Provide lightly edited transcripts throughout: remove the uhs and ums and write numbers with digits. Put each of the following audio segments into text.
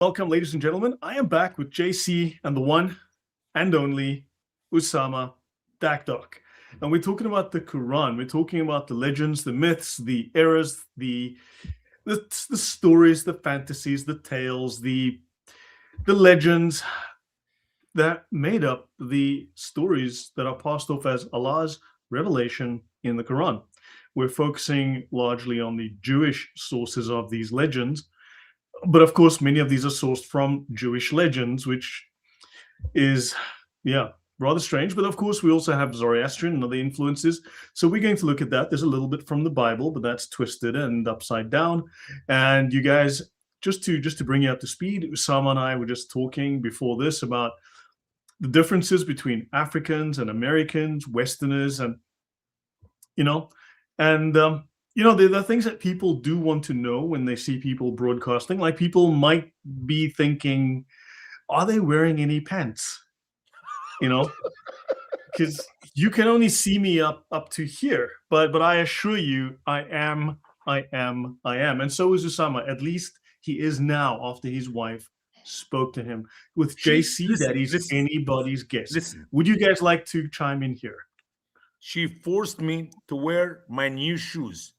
Welcome, ladies and gentlemen. I am back with JC and the one and only Usama Dakdok. And we're talking about the Quran. We're talking about the legends, the myths, the eras, the stories, the fantasies, the tales, the legends that made up the stories that are passed off as Allah's revelation in the Quran. We're focusing largely on the Jewish sources of these legends, but of course, many of these are sourced from Jewish legends, which is, rather strange. But of course, we also have Zoroastrian and other influences. So we're going to look at that. There's a little bit from the Bible, but that's twisted and upside down. And you guys, just to bring you up to speed, Usama and I were just talking before this about the differences between Africans and Americans, Westerners, and there are things that people do want to know when they see people broadcasting. Like, people might be thinking, are they wearing any pants? Because you can only see me up to here, but I assure you, I am. And so is Usama. At least he is now, after his wife spoke to him. With JC, that is anybody's guess. Listen. Would you guys like to chime in here? She forced me to wear my new shoes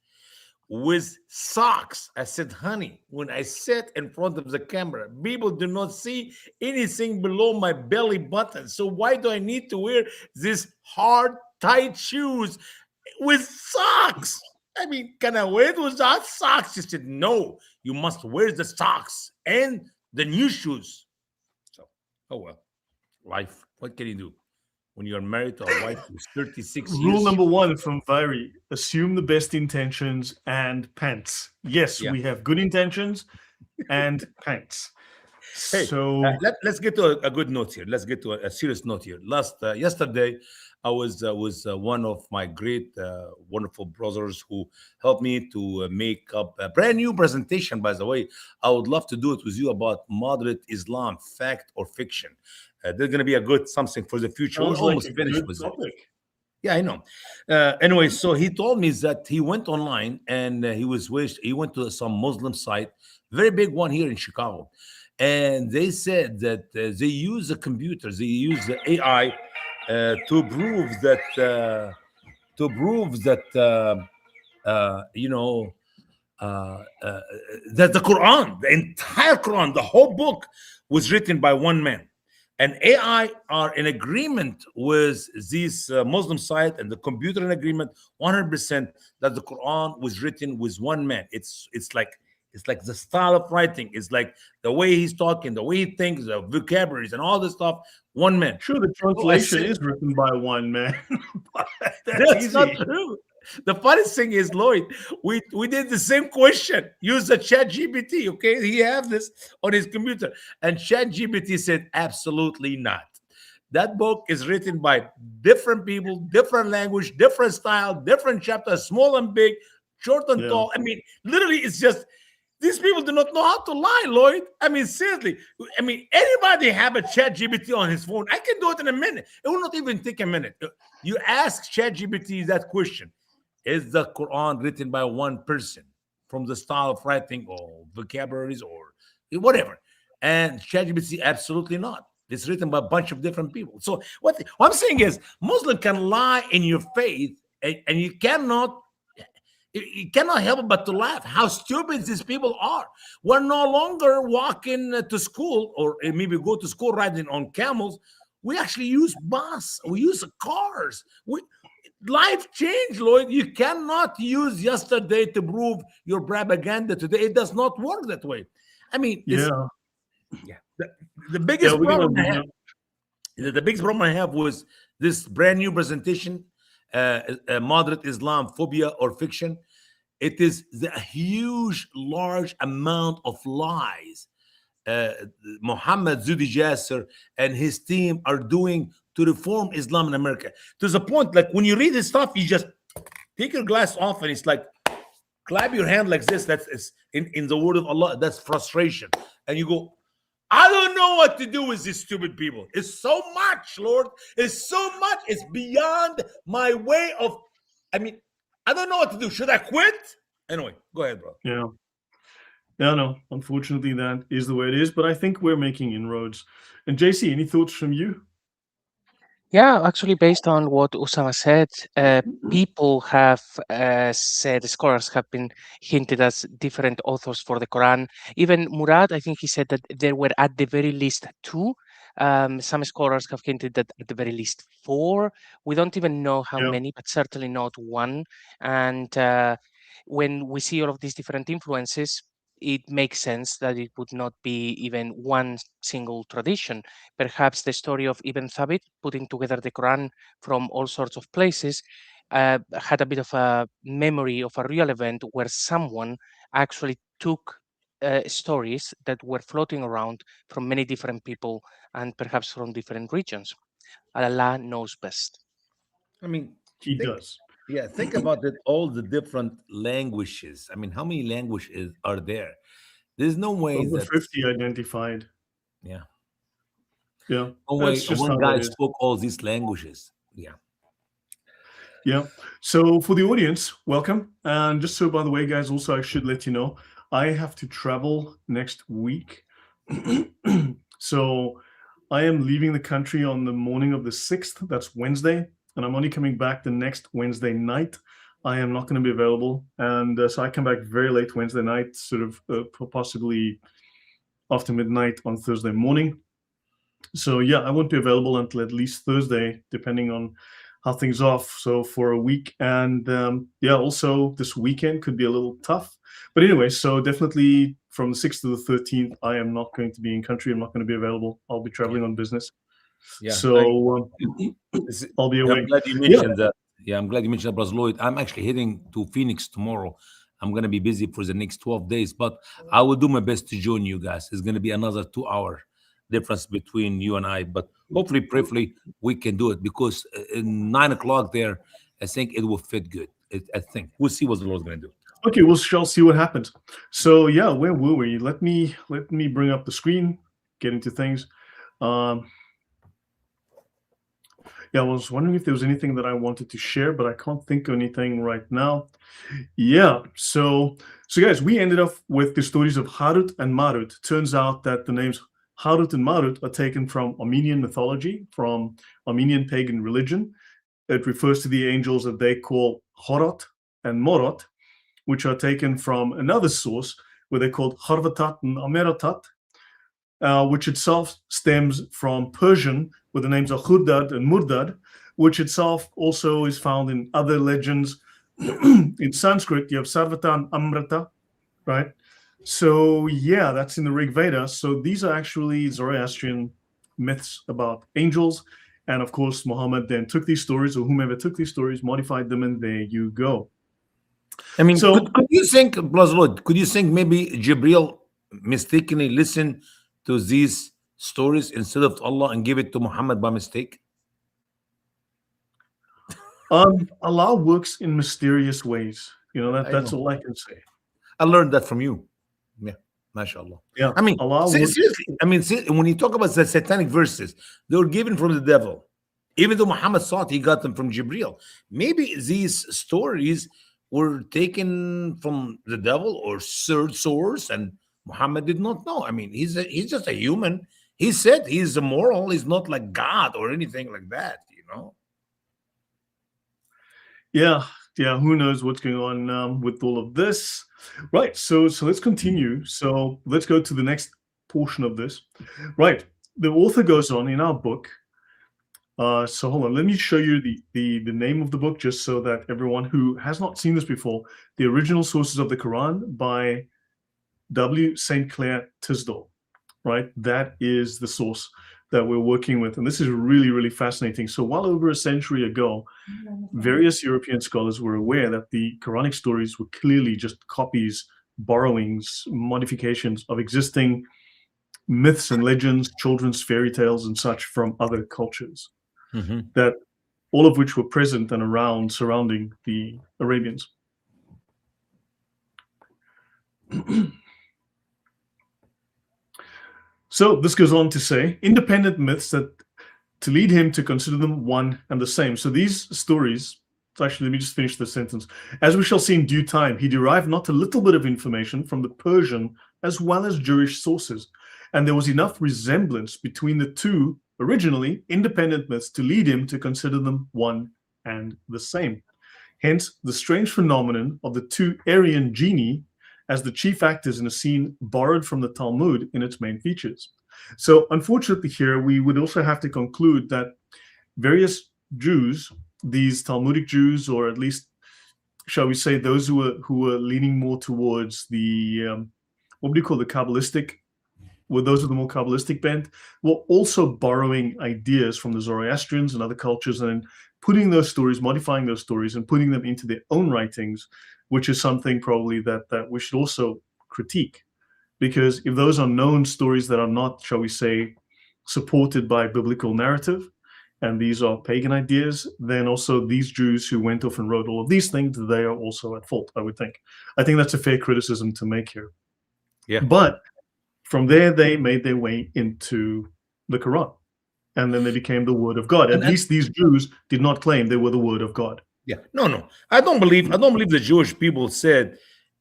with socks. I said, honey, when I sit in front of the camera, people do not see anything below my belly button. So why do I need to wear these hard, tight shoes with socks? I mean, can I wear it without socks? She said, no, you must wear the socks and the new shoes. So, oh well, life. What can you do when you're married to a wife who's 36 years? Rule number one from Vairi: assume the best intentions and pants. Yes, we have good intentions and pants. Hey, so let's get to a good note here. Let's get to a serious note here. Yesterday, I was one of my great, wonderful brothers who helped me to make up a brand new presentation. By the way, I would love to do it with you about moderate Islam, fact or fiction. There's going to be a good something for the future. We're almost finished with it. Yeah, I know. Anyway, so he told me that he went online and he went to some Muslim site, very big one here in Chicago, and they said that they use the computers, they use the AI to prove that that the Quran, the entire Quran, the whole book, was written by one man. And AI are in agreement with this Muslim site and the computer in agreement 100% that the Quran was written with one man. It's like the style of writing. It's like the way he's talking, the way he thinks, the vocabularies and all this stuff. One man. Sure, the translation is written by one man. That's not true. The funniest thing is, Lloyd, we did the same question. Use the ChatGPT, okay? He have this on his computer. And ChatGPT said, absolutely not. That book is written by different people, different language, different style, different chapters, small and big, short and tall. I mean, literally, it's just, these people do not know how to lie, Lloyd. I mean, seriously. I mean, anybody have a ChatGPT on his phone. I can do it in a minute. It will not even take a minute. You ask ChatGPT that question. Is the Quran written by one person from the style of writing or vocabularies or whatever? And ChatGPT, absolutely not. It's written by a bunch of different people. So what I'm saying is, Muslim can lie in your faith, and you cannot help but to laugh how stupid these people are. We're no longer walking to school, or maybe go to school riding on camels. We actually use bus. We use cars. Life changed, Lloyd. You cannot use yesterday to prove your propaganda today. It does not work that way. I mean, the biggest problem the biggest problem I have was this brand new presentation, moderate Islam, phobia or fiction. It is the huge, large amount of lies Mohammed Zudi Jasser and his team are doing to reform Islam in America. To the point, like, when you read this stuff, you just take your glass off and it's like, clap your hand like this. That's in the word of Allah. That's frustration. And you go, I don't know what to do with these stupid people. It's so much, Lord. It's so much. It's beyond my way of, I mean, I don't know what to do. Should I quit? Anyway, go ahead, bro. Yeah. Yeah, no, unfortunately, that is the way it is. But I think we're making inroads. And JC, any thoughts from you? Yeah, actually, based on what Usama said, people have said, scholars have been hinted as different authors for the Quran. Even Murad, I think he said that there were at the very least two. Some scholars have hinted that at the very least four. We don't even know how Yeah. many, but certainly not one. And when we see all of these different influences, it makes sense that it would not be even one single tradition. Perhaps the story of Ibn Thabit putting together the Quran from all sorts of places had a bit of a memory of a real event where someone actually took stories that were floating around from many different people and perhaps from different regions. Allah knows best. I mean, He think, does. yeah, think about it. All the different languages. I mean, how many languages are there? There's no way Over that, 50 identified. yeah, Yeah, no that's way just one how it guy is. spoke all these languages. Yeah. Yeah. So for the audience, welcome. And just so, by the way, guys, also I should let you know, I have to travel next week. So I am leaving the country on the morning of the 6th. That's Wednesday. And I'm only coming back the next Wednesday night. I am not going to be available. And so I come back very late Wednesday night, sort of possibly after midnight on Thursday morning. So yeah, I won't be available until at least Thursday, depending on how things off. So for a week, and yeah, also this weekend could be a little tough. But anyway, so definitely from the 6th to the 13th, I am not going to be in country. I'm not going to be available. I'll be Yeah. traveling on business. Yeah. So I'll be I'm away. glad you Yeah. mentioned that. Yeah, I'm glad you mentioned that, Brother Lloyd. I'm actually heading to Phoenix tomorrow. I'm going to be busy for the next 12 days, but I will do my best to join you guys. It's going to be another 2 hour difference between you and I, but hopefully, briefly, we can do it because in 9 o'clock there, I think it will fit good. I think we'll see what the Lord's going to do. Okay, we shall see what happens. So yeah, where were we? Let me bring up the screen, get into things. Yeah, I was wondering if there was anything that I wanted to share, but I can't think of anything right now. Yeah, so guys, we ended up with the stories of Harut and Marut. Turns out that the names Harut and Marut are taken from Armenian mythology, from Armenian pagan religion. It refers to the angels that they call Horot and Morot, which are taken from another source where they're called Harvatat and Ameratat, which itself stems from Persian, where the names are Khurdad and Murdad, which itself also is found in other legends. In Sanskrit, you have Sarvata and Amrita, right? So yeah, that's in the Rig Veda. So these are actually Zoroastrian myths about angels. And of course, Muhammad then took these stories, or whomever took these stories, modified them, and there you go. I mean, So could you think, Brother Lloyd, could you think maybe Jibril mistakenly listened to these stories instead of Allah and give it to Muhammad by mistake? Allah works in mysterious ways. You know, I that's know. all I can say. I learned that from you. Yeah, mashallah. Yeah, I mean, Allah works. seriously, I mean, when you talk about the satanic verses, they were given from the devil. Even though Muhammad thought he got them from Jibril. Maybe these stories were taken from the devil or third source, and Muhammad did not know. I mean, he's just a human. He said he's immoral. He's not like God or anything like that, you know? Yeah, who knows what's going on with all of this. Right, so let's continue. So let's go to the next portion of this. Right, the author goes on in our book. So hold on, let me show you the name of the book, just so that everyone who has not seen this before, The Original Sources of the Quran by W. St. Clair Tisdall, right? That is the source that we're working with. And this is really, really fascinating. So well over a century ago, various European scholars were aware that the Quranic stories were clearly just copies, borrowings, modifications of existing myths and legends, children's fairy tales and such from other cultures, that all of which were present and around surrounding the Arabians. So this goes on to say, independent myths that to lead him to consider them one and the same. So these stories So actually, let me just finish the sentence. As we shall see in due time, he derived not a little bit of information from the Persian as well as Jewish sources, and there was enough resemblance between the two originally independent myths to lead him to consider them one and the same. Hence, the strange phenomenon of the two Aryan genii as the chief actors in a scene borrowed from the Talmud in its main features. So, unfortunately, here we would also have to conclude that various Jews, these Talmudic Jews, or at least, shall we say, those who were leaning more towards the what do you call the Kabbalistic? Were those with the more Kabbalistic bent, were also borrowing ideas from the Zoroastrians and other cultures, and then putting those stories, modifying those stories, and putting them into their own writings, which is something probably that we should also critique. Because if those are known stories that are not, shall we say, supported by biblical narrative, and these are pagan ideas, then also these Jews who went off and wrote all of these things, they are also at fault, I would think. I think that's a fair criticism to make here. Yeah. But from there, they made their way into the Quran, and then they became the word of God. At least these Jews did not claim they were the word of God. Yeah, no. I don't believe the Jewish people said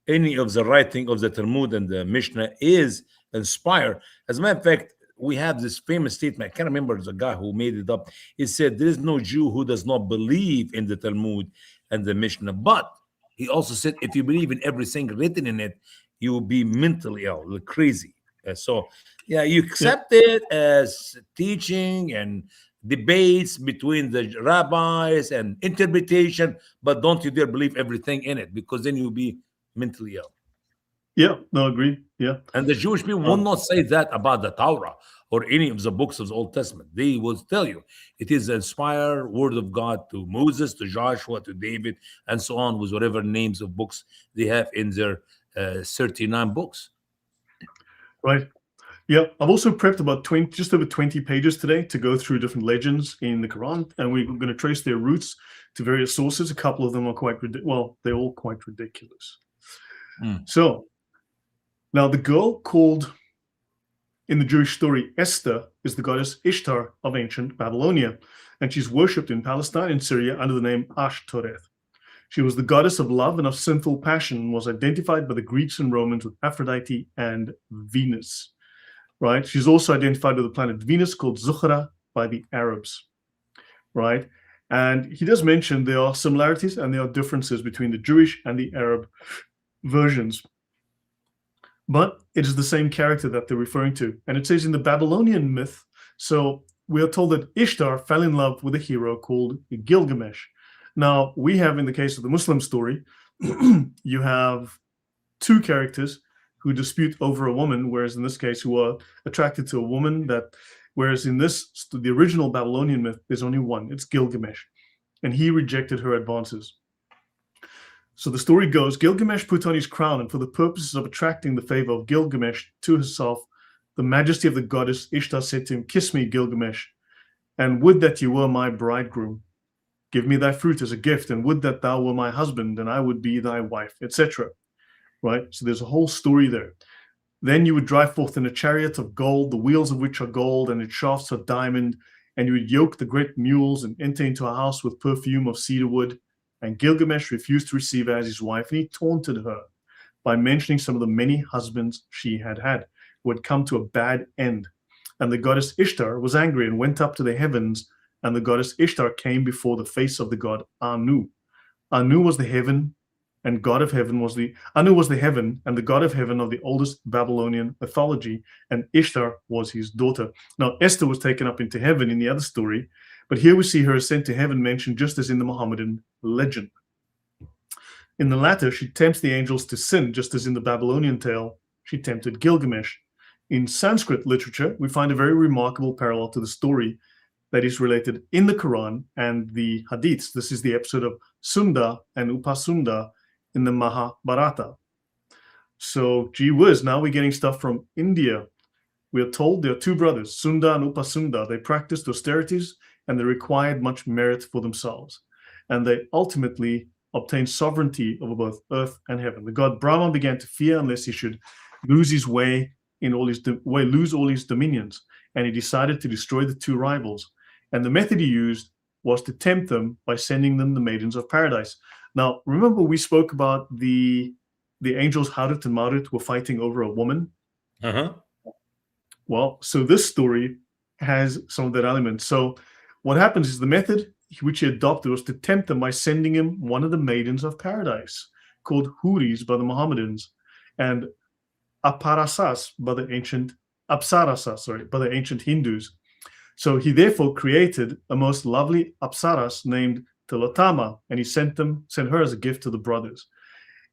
any of the writing of the Talmud and the Mishnah is inspired. As a matter of fact, we have this famous statement. I can't remember the guy who made it up. He said, there is no Jew who does not believe in the Talmud and the Mishnah. But he also said, if you believe in everything written in it, you will be mentally ill, like crazy. So, yeah, you accept it as teaching and debates between the rabbis and interpretation, but don't you dare believe everything in it, because then you'll be mentally ill. Yeah, no, agree. Yeah. And the Jewish people will not say that about the Torah or any of the books of the Old Testament. They will tell you it is the inspired word of God to Moses, to Joshua, to David, and so on, with whatever names of books they have in their 39 books. Right. Yeah, I've also prepped about just over 20 pages today to go through different legends in the Quran, and we're going to trace their roots to various sources. A couple of them are they're all quite ridiculous. So, now the girl called in the Jewish story Esther is the goddess Ishtar of ancient Babylonia, and she's worshipped in Palestine and Syria under the name Ashtoreth. She was the goddess of love and of sinful passion, and was identified by the Greeks and Romans with Aphrodite and Venus. Right? She's also identified with the planet Venus, called Zuhra by the Arabs. Right? And he does mention there are similarities and there are differences between the Jewish and the Arab versions. But it is the same character that they're referring to. And it says in the Babylonian myth, so we are told that Ishtar fell in love with a hero called Gilgamesh. Now, we have, in the case of the Muslim story, you have two characters who dispute over a woman, whereas in this case, who are attracted to a woman whereas in the original Babylonian myth, there's only one. It's Gilgamesh. And he rejected her advances. So the story goes, Gilgamesh put on his crown, and for the purposes of attracting the favor of Gilgamesh to herself, the majesty of the goddess Ishtar said to him, "Kiss me, Gilgamesh, and would that you were my bridegroom. Give me thy fruit as a gift, and would that thou were my husband, and I would be thy wife," etc. Right? So there's a whole story there. Then you would drive forth in a chariot of gold, the wheels of which are gold, and its shafts are diamond, and you would yoke the great mules and enter into a house with perfume of cedar wood. And Gilgamesh refused to receive her as his wife, and he taunted her by mentioning some of the many husbands she had had, who had come to a bad end. And the goddess Ishtar was angry and went up to the heavens, and the goddess Ishtar came before the face of the god Anu. Anu was the heaven, and god of heaven was Anu was the heaven, and the god of heaven of the oldest Babylonian mythology, and Ishtar was his daughter. Now, Esther was taken up into heaven in the other story, but here we see her ascent to heaven mentioned just as in the Mohammedan legend. In the latter, she tempts the angels to sin, just as in the Babylonian tale, she tempted Gilgamesh. In Sanskrit literature, we find a very remarkable parallel to the story that is related in the Quran and the Hadiths. This is the episode of Sunda and Upasunda in the Mahabharata. So, gee whiz, now we're getting stuff from India. We are told there are two brothers, Sunda and Upasunda. They practiced austerities and they required much merit for themselves. And they ultimately obtained sovereignty over both earth and heaven. The god Brahma began to fear unless he should lose all his dominions. And he decided to destroy the two rivals. And the method he used was to tempt them by sending them the maidens of paradise. Now, remember we spoke about the angels Harut and Marut were fighting over a woman? Uh-huh. Well, so this story has some of that element. So what happens is the method which he adopted was to tempt them by sending him one of the maidens of paradise, called Huris by the Mohammedans, and Apsarasas by the ancient Hindus. So he therefore created a most lovely Apsaras named Tilotama, and he sent her as a gift to the brothers.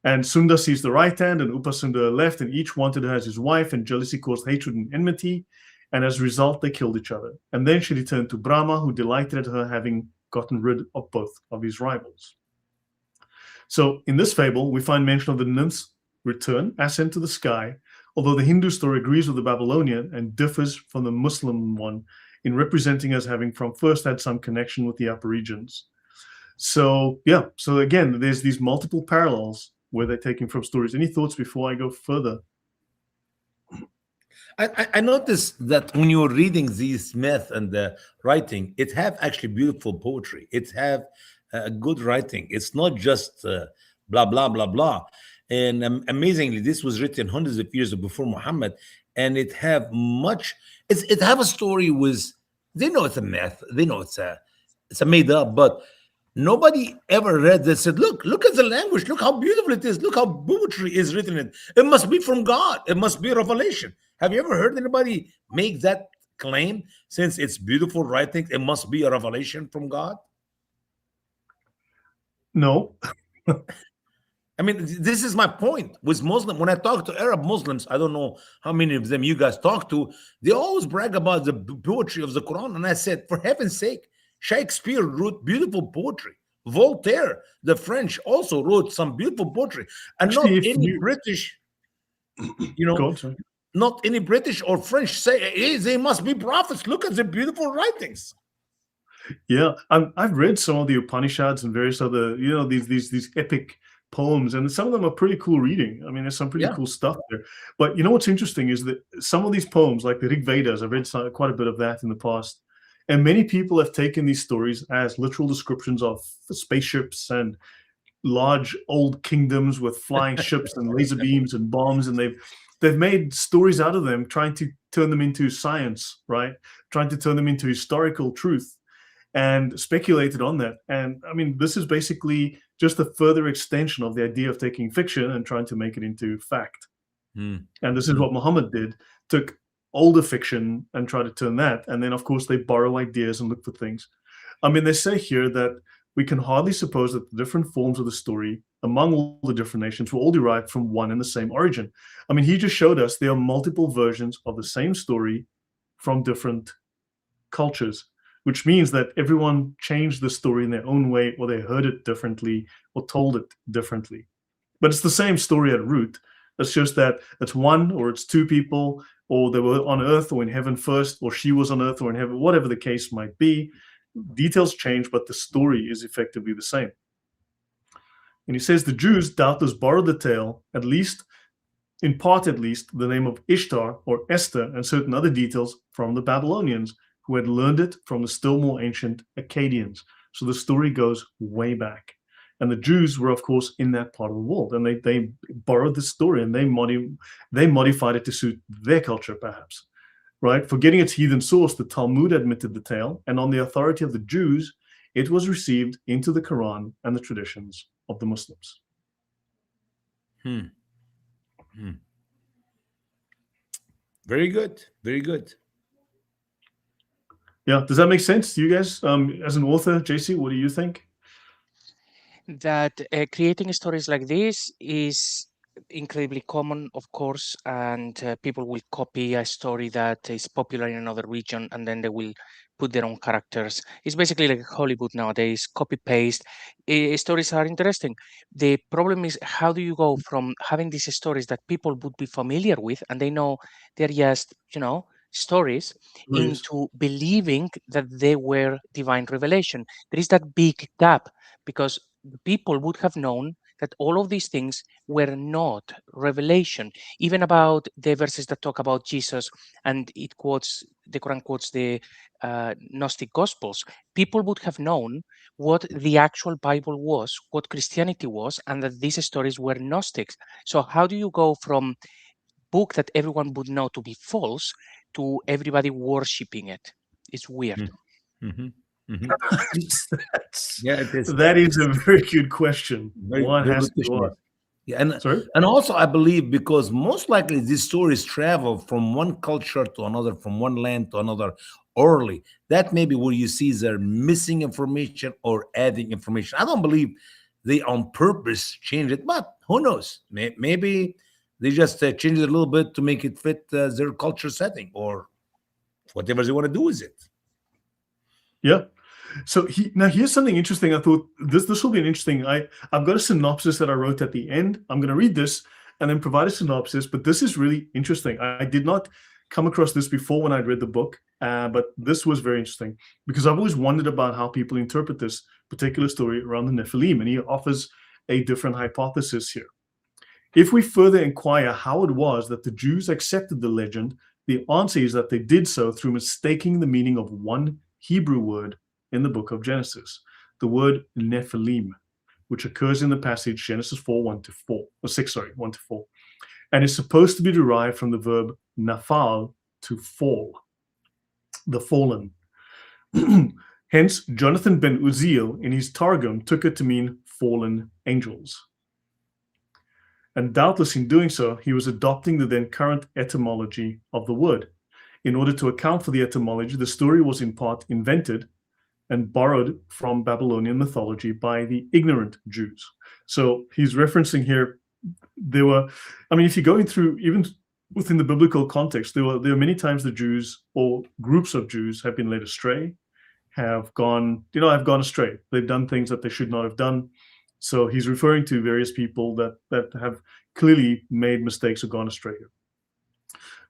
And Sunda seized the right hand and Upasunda the left, and each wanted her as his wife, and jealousy caused hatred and enmity, and as a result they killed each other. And then she returned to Brahma, who delighted at her having gotten rid of both of his rivals. So in this fable, we find mention of the nymph's return, ascent to the sky, although the Hindu story agrees with the Babylonian and differs from the Muslim one in representing as having from first had some connection with the upper regions. So yeah, so again, there's these multiple parallels where they're taking from stories. Any thoughts before I go further? I noticed that when you're reading these myth and the writing, it have actually beautiful poetry. It have good writing. It's not just blah blah blah blah. And amazingly, this was written hundreds of years before Muhammad, and it have much. It have a story with. They know it's a myth. They know it's a made up, but nobody ever read this. Said, look at the language. Look how beautiful it is. Look how poetry is written in it. It must be from God. It must be a revelation. Have you ever heard anybody make that claim? Since it's beautiful writing, it must be a revelation from God. No. I mean, this is my point with Muslim. When I talk to Arab Muslims, I don't know how many of them you guys talk to, they always brag about the poetry of the Quran. And I said, for heaven's sake, Shakespeare wrote beautiful poetry. Voltaire, the French, also wrote some beautiful poetry. And not any British, not any British or French say, hey, they must be prophets. Look at the beautiful writings. Yeah, I've read some of the Upanishads and various other, these epic poems, and some of them are pretty cool reading. I mean, there's some pretty cool stuff there. But you know what's interesting is that some of these poems, like the Rig Vedas, I've read quite a bit of that in the past, and many people have taken these stories as literal descriptions of spaceships and large old kingdoms with flying ships and laser beams and bombs, and they've made stories out of them, trying to turn them into science, right? Trying to turn them into historical truth, and speculated on that. And I mean, this is basically just a further extension of the idea of taking fiction and trying to make it into fact. And this is what Muhammad did, took older fiction and tried to turn that. And then, of course, they borrow ideas and look for things. I mean, they say here that we can hardly suppose that the different forms of the story among all the different nations were all derived from one and the same origin. I mean, he just showed us there are multiple versions of the same story from different cultures, which means that everyone changed the story in their own way, or they heard it differently, or told it differently. But it's the same story at root. It's just that it's one or it's two people, or they were on earth or in heaven first, or she was on earth or in heaven, whatever the case might be. Details change, but the story is effectively the same. And he says the Jews doubtless borrowed the tale, at least, in part at least, the name of Ishtar or Esther and certain other details from the Babylonians, who had learned it from the still more ancient Akkadians. So the story goes way back. And the Jews were, of course, in that part of the world. And they borrowed the story and they modified it to suit their culture, perhaps. Right? Forgetting its heathen source, the Talmud admitted the tale. And on the authority of the Jews, it was received into the Quran and the traditions of the Muslims. Very good. Very good. Yeah, does that make sense to you guys? As an author, JC, what do you think? That creating stories like this is incredibly common, of course, and people will copy a story that is popular in another region, and then they will put their own characters. It's basically like Hollywood nowadays, copy paste. Stories are interesting. The problem is, how do you go from having these stories that people would be familiar with, and they know they're just, stories, into believing that they were divine revelation? There is that big gap, because people would have known that all of these things were not revelation. Even about the verses that talk about Jesus, and the Quran quotes the Gnostic Gospels, people would have known what the actual Bible was, what Christianity was, and that these stories were Gnostics. So how do you go from book that everyone would know to be false to everybody worshipping it? It's weird. Mhm. Mhm. That's- Yeah, it is. that is a very good question. Very, One very has good to question. ask. Yeah, Sorry? and also I believe because most likely these stories travel from one culture to another, from one land to another orally. That may be where you see they're missing information or adding information. I don't believe they on purpose change it, but who knows? Maybe they just change it a little bit to make it fit their culture setting or whatever they want to do with it. Yeah. So now here's something interesting. I thought this will be an interesting. I've got a synopsis that I wrote at the end. I'm going to read this and then provide a synopsis. But this is really interesting. I did not come across this before when I'd read the book, but this was very interesting because I've always wondered about how people interpret this particular story around the Nephilim, and he offers a different hypothesis here. If we further inquire how it was that the Jews accepted the legend, the answer is that they did so through mistaking the meaning of one Hebrew word in the book of Genesis, the word Nephilim, which occurs in the passage Genesis 4, 1 to 4, or 6, sorry, 1 to 4, and is supposed to be derived from the verb nafal, to fall, the fallen. Hence, Jonathan ben Uziel in his Targum took it to mean fallen angels. And doubtless in doing so, he was adopting the then current etymology of the word. In order to account for the etymology, the story was in part invented and borrowed from Babylonian mythology by the ignorant Jews. So he's referencing here, if you're going through, even within the biblical context, there are many times the Jews or groups of Jews have been led astray, have gone astray. They've done things that they should not have done. So he's referring to various people that have clearly made mistakes or gone astray here.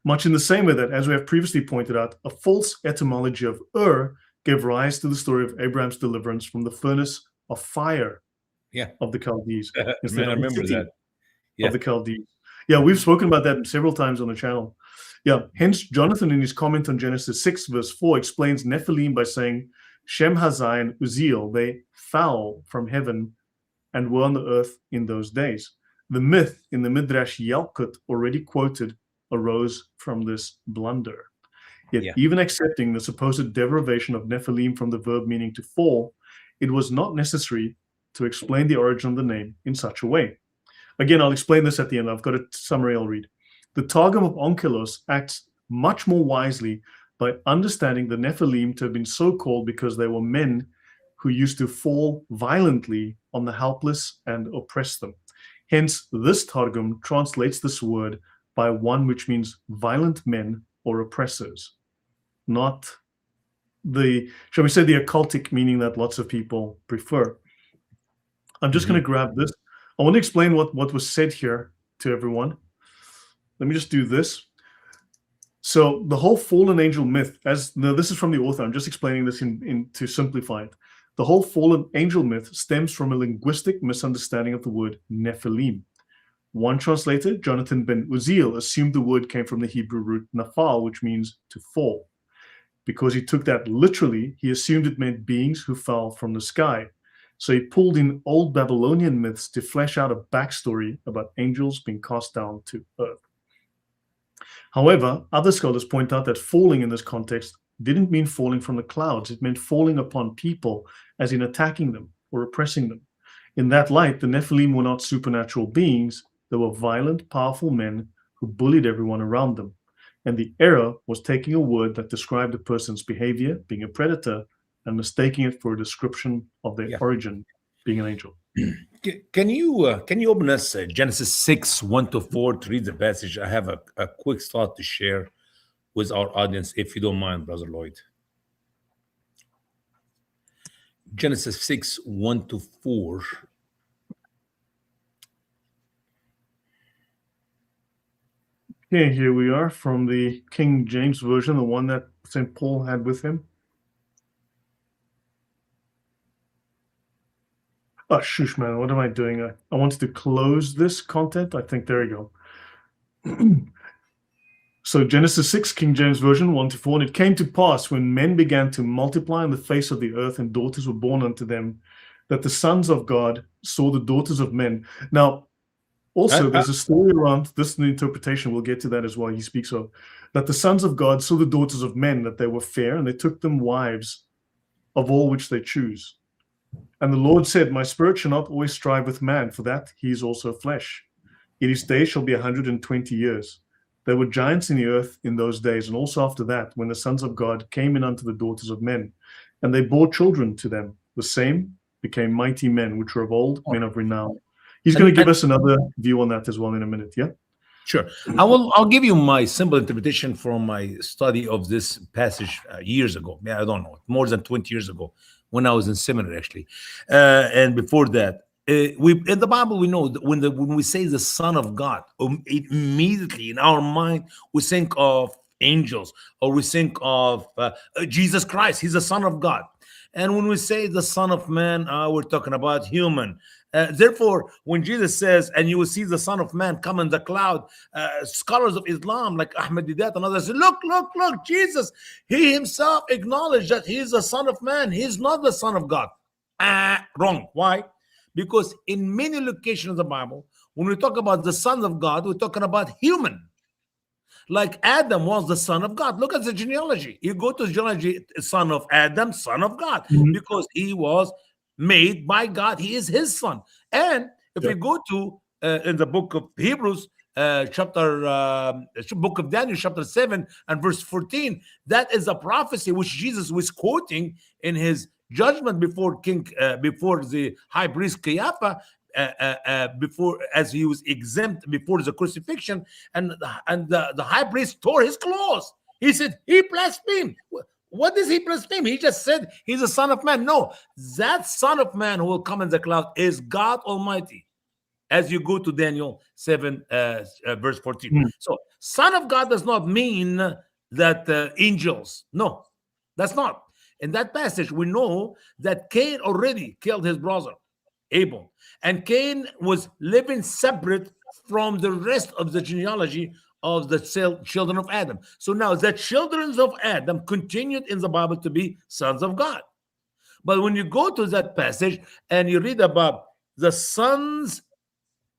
Much in the same way that, as we have previously pointed out, a false etymology of gave rise to the story of Abraham's deliverance from the furnace of fire of the Chaldees. Man, I remember that. Of the Chaldees. Yeah, we've spoken about that several times on the channel. Yeah, hence Jonathan in his comment on Genesis 6 verse 4 explains Nephilim by saying, Shem Hazai and Uziel, they fell from heaven and were on the earth in those days. The myth in the Midrash Yalkut already quoted arose from this blunder. Yet even accepting the supposed derivation of Nephilim from the verb meaning to fall, it was not necessary to explain the origin of the name in such a way. Again, I'll explain this at the end. I've got a summary I'll read. The Targum of Onkelos acts much more wisely by understanding the Nephilim to have been so called because they were men who used to fall violently on the helpless and oppress them. Hence, this Targum translates this word by one which means violent men or oppressors, not the, shall we say, the occultic meaning that lots of people prefer. I'm just going to grab this. I want to explain what was said here to everyone. Let me just do this. So the whole fallen angel myth, this is from the author. I'm just explaining this to simplify it. The whole fallen angel myth stems from a linguistic misunderstanding of the word Nephilim. One translator, Jonathan ben Uziel, assumed the word came from the Hebrew root nafal, which means to fall. Because he took that literally, he assumed it meant beings who fell from the sky. So he pulled in old Babylonian myths to flesh out a backstory about angels being cast down to earth. However, other scholars point out that falling in this context didn't mean falling from the clouds. It meant falling upon people, as in attacking them or oppressing them. In that light, the Nephilim were not supernatural beings. They were violent, powerful men who bullied everyone around them. And the error was taking a word that described a person's behavior, being a predator, and mistaking it for a description of their origin, being an angel. Can you open us Genesis 6, 1 to 4 to read the passage? I have a quick thought to share with our audience, if you don't mind, Brother Lloyd. Genesis 6, 1 to 4. Okay, here we are from the King James Version, the one that St. Paul had with him. Oh, shush, man. What am I doing? I wanted to close this content. I think there we go. So Genesis 6, King James Version, 1-4. And it came to pass when men began to multiply on the face of the earth and daughters were born unto them, that the sons of God saw the daughters of men. Now, also, there's a story around this, the interpretation, we'll get to that as well, he speaks of, that the sons of God saw the daughters of men, that they were fair, and they took them wives of all which they choose. And the Lord said, my spirit shall not always strive with man, for that he is also flesh. Yet his days shall be 120 years. There were giants in the earth in those days, and also after that, when the sons of God came in unto the daughters of men, and they bore children to them. The same became mighty men, which were of old, men of renown. He's going to give us another view on that as well in a minute, yeah? Sure. I'll give you my simple interpretation from my study of this passage years ago. Yeah, I don't know, more than 20 years ago, when I was in seminary, actually. And before that, we in the Bible, we know that when we say the Son of God, immediately in our mind, we think of angels, or we think of Jesus Christ. He's the Son of God. And when we say the Son of Man, we're talking about human. Therefore, when Jesus says, and you will see the Son of Man come in the cloud, scholars of Islam like Ahmed Didat and others say, look, Jesus, he himself acknowledged that he is the Son of Man. He is not the Son of God. Wrong. Why? Because in many locations of the Bible, when we talk about the Son of God, we're talking about human. Like Adam was the son of God. Look at the genealogy. You go to the genealogy, son of Adam, son of God, because he was made by God. He is his son. And if we go to in the book of Hebrews, book of Daniel, chapter 7 and verse 14, that is a prophecy which Jesus was quoting in his judgment before before the high priest Caiaphas, before, as he was exempt before the crucifixion, and the high priest tore his clothes. He said he blasphemed. What does he blaspheme? He just said he's a son of man. No, that son of man who will come in the cloud is God Almighty, as you go to Daniel 7 verse 14. So son of God does not mean that angels. No, that's not. In that passage, we know that Cain already killed his brother Abel, and Cain was living separate from the rest of the genealogy of the children of Adam. So now the children of Adam continued in the Bible to be sons of God. But when you go to that passage and you read about the sons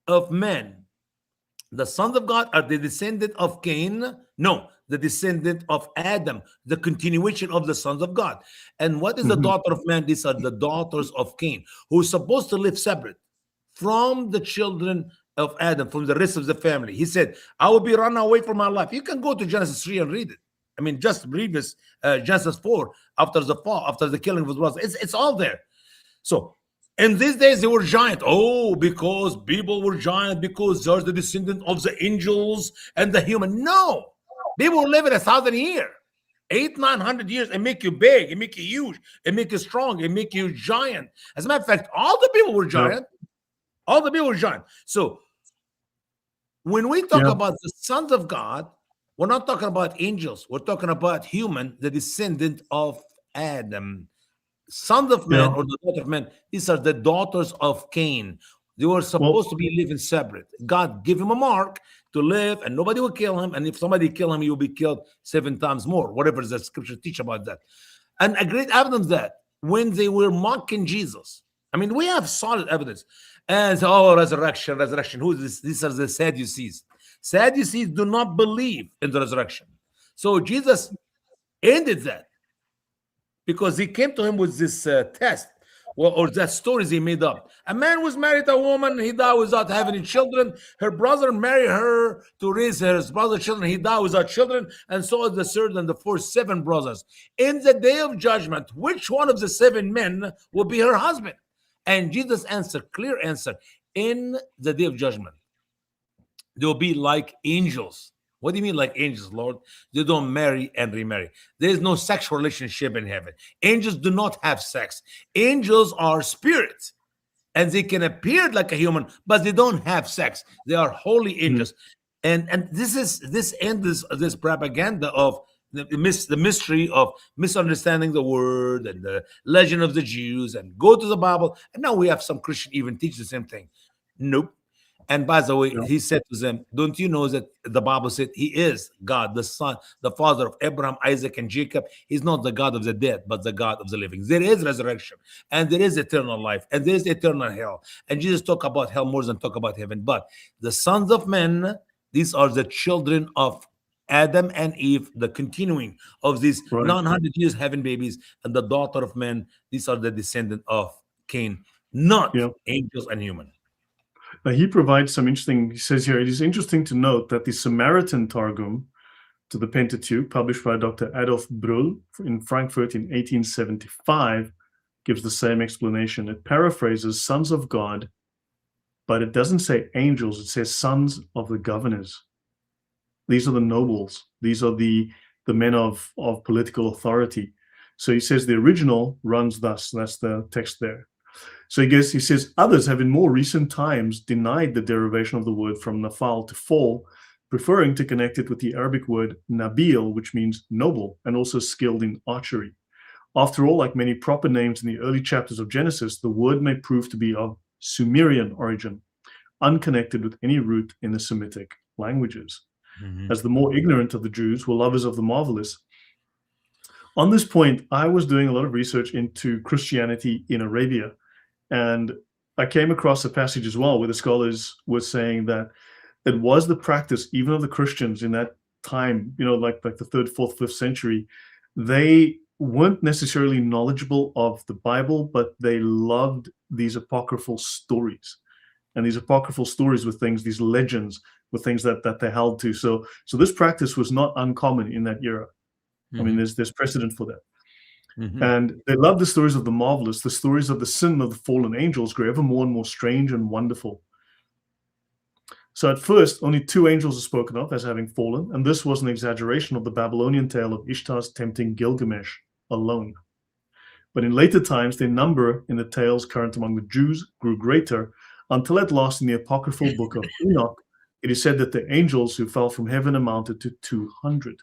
of men, the sons of God are the descendant of Cain? No, the descendant of Adam, the continuation of the sons of God. And what is the daughter of man? These are the daughters of Cain, who is supposed to live separate from the children of Adam, from the rest of the family. He said, I will be run away from my life. You can go to Genesis 3 and read it. I mean, just read this, Genesis 4, after the fall, after the killing of his brother. It's all there. So, in these days, they were giant. Oh, because people were giant, because they're the descendant of the angels and the human. No. People were living 1,000 years, 800-900 years, and make you big, and make you huge, and make you strong, and make you giant. As a matter of fact, all the people were giant. All the people were giant. So when we talk about the sons of God, we're not talking about angels. We're talking about human, the descendant of Adam. Sons of men or the daughter of men, these are the daughters of Cain. They were supposed to be living separate. God gave him a mark to live, and nobody will kill him. And if somebody kill him, he will be killed 7 times more, whatever the scripture teach about that. And a great evidence that when they were mocking Jesus, I mean, we have solid evidence. And resurrection. Who is this? These are the Sadducees. Sadducees do not believe in the resurrection. So Jesus ended that, because he came to him with this test, or that stories he made up. A man was married to a woman, he died without having any children. Her brother married her to raise his brother's children. He died without children, and so is the third and the fourth 7 brothers. In the day of judgment, which one of the 7 men will be her husband? And Jesus answered, clear answer, in the day of judgment, they will be like angels. What do you mean like angels, Lord? They don't marry and remarry. There is no sexual relationship in heaven. Angels do not have sex. Angels are spirits, and they can appear like a human, but they don't have sex. They are holy angels. And this propaganda of the mystery of misunderstanding the word and the legend of the Jews, and go to the Bible. And now we have some Christian even teach the same thing. Nope. And by the way, Yeah. he said to them, don't you know that the Bible said he is God, the Son, the Father of Abraham, Isaac, and Jacob? He's not the God of the dead, but the God of the living. There is resurrection, and there is eternal life, and there is eternal hell. And Jesus talked about hell more than talk about heaven. But the sons of men, these are the children of Adam and Eve, the continuing of these Right. 900 years having babies, and the daughter of men, these are the descendant of Cain, not Yeah. angels and human. Now, he provides some interesting, he says here, it is interesting to note that the Samaritan Targum to the Pentateuch, published by Dr. Adolf Brühl in Frankfurt in 1875, gives the same explanation. It paraphrases sons of God, but it doesn't say angels, it says sons of the governors. These are the nobles. These are the men of political authority. So he says the original runs thus. That's the text there. So he says, others have in more recent times denied the derivation of the word from nafal to fall, preferring to connect it with the Arabic word nabil, which means noble, and also skilled in archery. After all, like many proper names in the early chapters of Genesis, the word may prove to be of Sumerian origin, unconnected with any root in the Semitic languages. As the more ignorant of the Jews were lovers of the marvelous. On this point, I was doing a lot of research into Christianity in Arabia, and I came across a passage as well where the scholars were saying that it was the practice even of the Christians in that time, like the 3rd, 4th, 5th century. They weren't necessarily knowledgeable of the Bible, but they loved these apocryphal stories. And these apocryphal stories were things, these legends were things that they held to. So this practice was not uncommon in that era. I mean, there's precedent for that. And they loved the stories of the marvelous. The stories of the sin of the fallen angels grew ever more and more strange and wonderful. So at first, only 2 angels are spoken of as having fallen, and this was an exaggeration of the Babylonian tale of Ishtar's tempting Gilgamesh alone. But in later times, their number in the tales current among the Jews grew greater, until at last in the apocryphal book of Enoch, it is said that the angels who fell from heaven amounted to 200,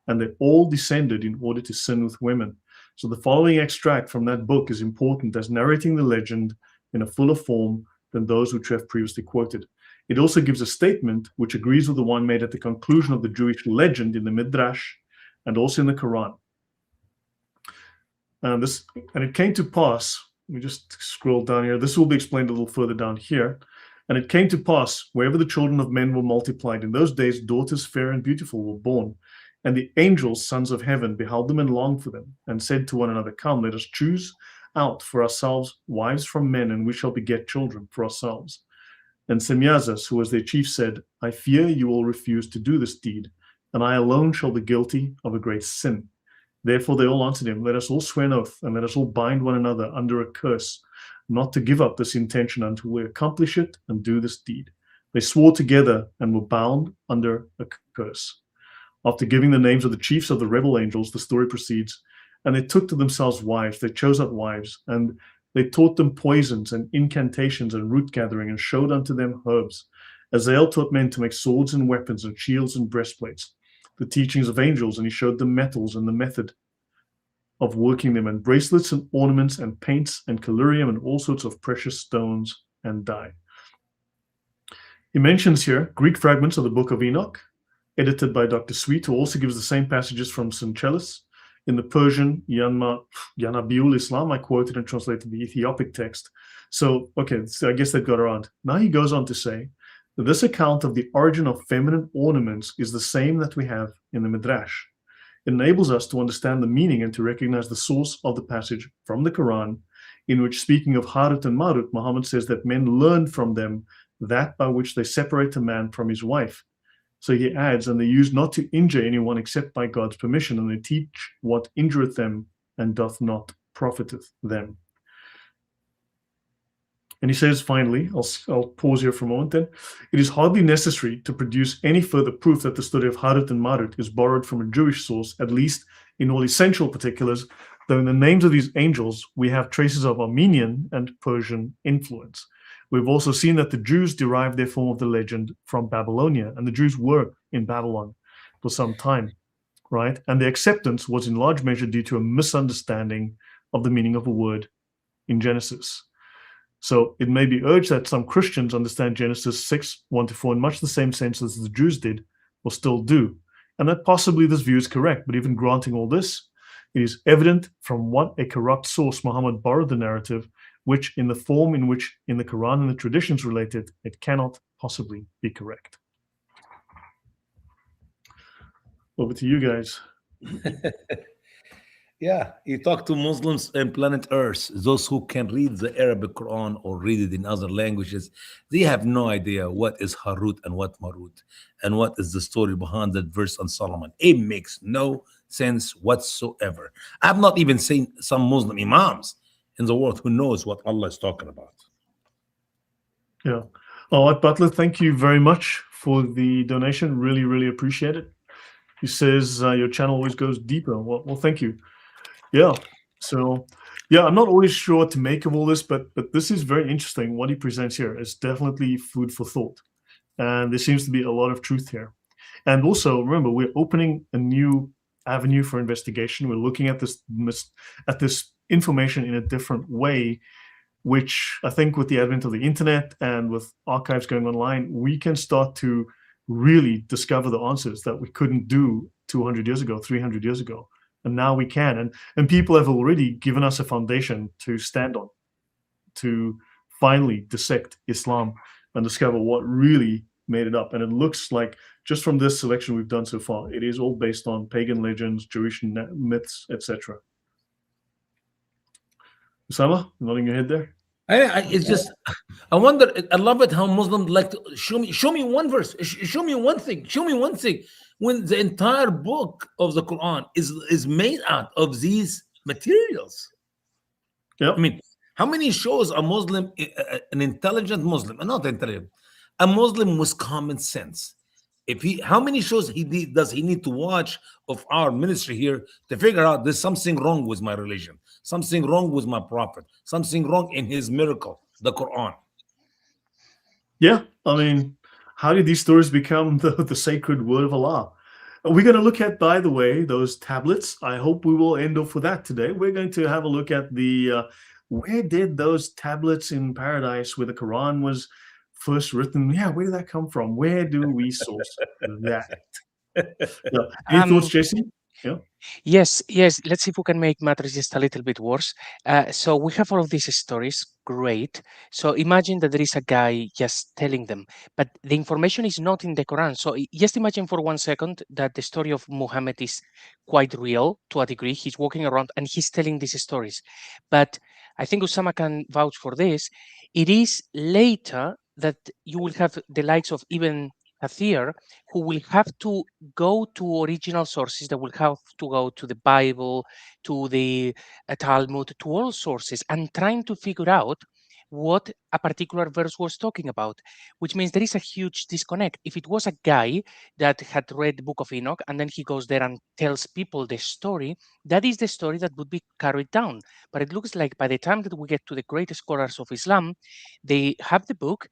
and they all descended in order to sin with women. So the following extract from that book is important as narrating the legend in a fuller form than those which we have previously quoted. It also gives a statement which agrees with the one made at the conclusion of the Jewish legend in the Midrash and also in the Quran. And it came to pass, let me just scroll down here. This will be explained a little further down here. And it came to pass, wherever the children of men were multiplied, in those days daughters fair and beautiful were born. And the angels, sons of heaven, beheld them and longed for them, and said to one another, come, let us choose out for ourselves wives from men, and we shall beget children for ourselves. And Semyazus, who was their chief, said, I fear you will refuse to do this deed, and I alone shall be guilty of a great sin. Therefore they all answered him, let us all swear an oath, and let us all bind one another under a curse, not to give up this intention until we accomplish it and do this deed. They swore together and were bound under a curse. After giving the names of the chiefs of the rebel angels, the story proceeds, and they took to themselves wives. They chose out wives, and they taught them poisons and incantations and root gathering, and showed unto them herbs. Azael taught men to make swords and weapons and shields and breastplates, the teachings of angels, and he showed them metals and the method of working them, and bracelets and ornaments and paints and collyrium and all sorts of precious stones and dye. He mentions here Greek fragments of the book of Enoch, edited by Dr. Sweet, who also gives the same passages from Syncelus. In the Persian Yanabiul Islam, I quoted and translated the Ethiopic text. So I guess that got around. Now he goes on to say that this account of the origin of feminine ornaments is the same that we have in the Midrash. It enables us to understand the meaning and to recognize the source of the passage from the Quran, in which, speaking of Harut and Marut, Muhammad says that men learn from them that by which they separate a man from his wife. So he adds, and they use not to injure anyone except by God's permission, and they teach what injureth them and doth not profiteth them. And he says, finally, I'll pause here for a moment then, it is hardly necessary to produce any further proof that the story of Harut and Marut is borrowed from a Jewish source, at least in all essential particulars, though in the names of these angels we have traces of Armenian and Persian influence. We've also seen that the Jews derived their form of the legend from Babylonia, and the Jews were in Babylon for some time, right? And the acceptance was in large measure due to a misunderstanding of the meaning of a word in Genesis. So it may be urged that some Christians understand Genesis 6:1-4 in much the same sense as the Jews did, or still do, and that possibly this view is correct. But even granting all this, it is evident from what a corrupt source Muhammad borrowed the narrative, which in the form in which in the Quran and the traditions relate it cannot possibly be correct. Over to you guys. Yeah, you talk to Muslims in planet Earth, those who can read the Arabic Quran or read it in other languages, they have no idea what is Harut and what Marut and what is the story behind that verse on Solomon. It makes no sense whatsoever. I've not even seen some Muslim imams in the world who knows what Allah is talking about. Yeah. All right, Butler, thank you very much for the donation. Really, really appreciate it. He says your channel always goes deeper. Well, thank you. Yeah. So, yeah, I'm not always sure what to make of all this, but this is very interesting. What he presents here is definitely food for thought. And there seems to be a lot of truth here. And also, remember, we're opening a new avenue for investigation. We're looking at this information in a different way, which I think with the advent of the internet and with archives going online, we can start to really discover the answers that we couldn't do 200 years ago, 300 years ago. And now we can. And people have already given us a foundation to stand on, to finally dissect Islam and discover what really made it up. And it looks like, just from this selection we've done so far, it is all based on pagan legends, Jewish myths, etc. Usama, nodding your head there? It's just, I wonder, I love it how Muslims like to show me one verse, show me one thing, when the entire book of the Quran is made out of these materials. Yeah. I mean, how many shows a Muslim, an intelligent Muslim, not intelligent, a Muslim with common sense, how many shows does he need to watch of our ministry here to figure out there's something wrong with my religion, something wrong with my prophet, something wrong in his miracle, the Quran? Yeah, I mean, how did these stories become the sacred word of Allah? We're going to look at, by the way, those tablets. I hope we will end off with that today. We're going to have a look at the where did those tablets in paradise where the Quran was first written, where did that come from? Where do we source that? Yeah. Any thoughts, Jason? Yeah. Yes. Let's see if we can make matters just a little bit worse. So we have all of these stories. Great. So imagine that there is a guy just telling them, but the information is not in the Quran. So just imagine for 1 second that the story of Muhammad is quite real to a degree. He's walking around and he's telling these stories. But I think Usama can vouch for this. It is later that you will have the likes of Ibn Kathir, who will have to go to original sources, that will have to go to the Bible, to the Talmud, to all sources, and trying to figure out what a particular verse was talking about, which means there is a huge disconnect. If it was a guy that had read the Book of Enoch and then he goes there and tells people the story, that is the story that would be carried down. But it looks like by the time that we get to the great scholars of Islam, they have the book,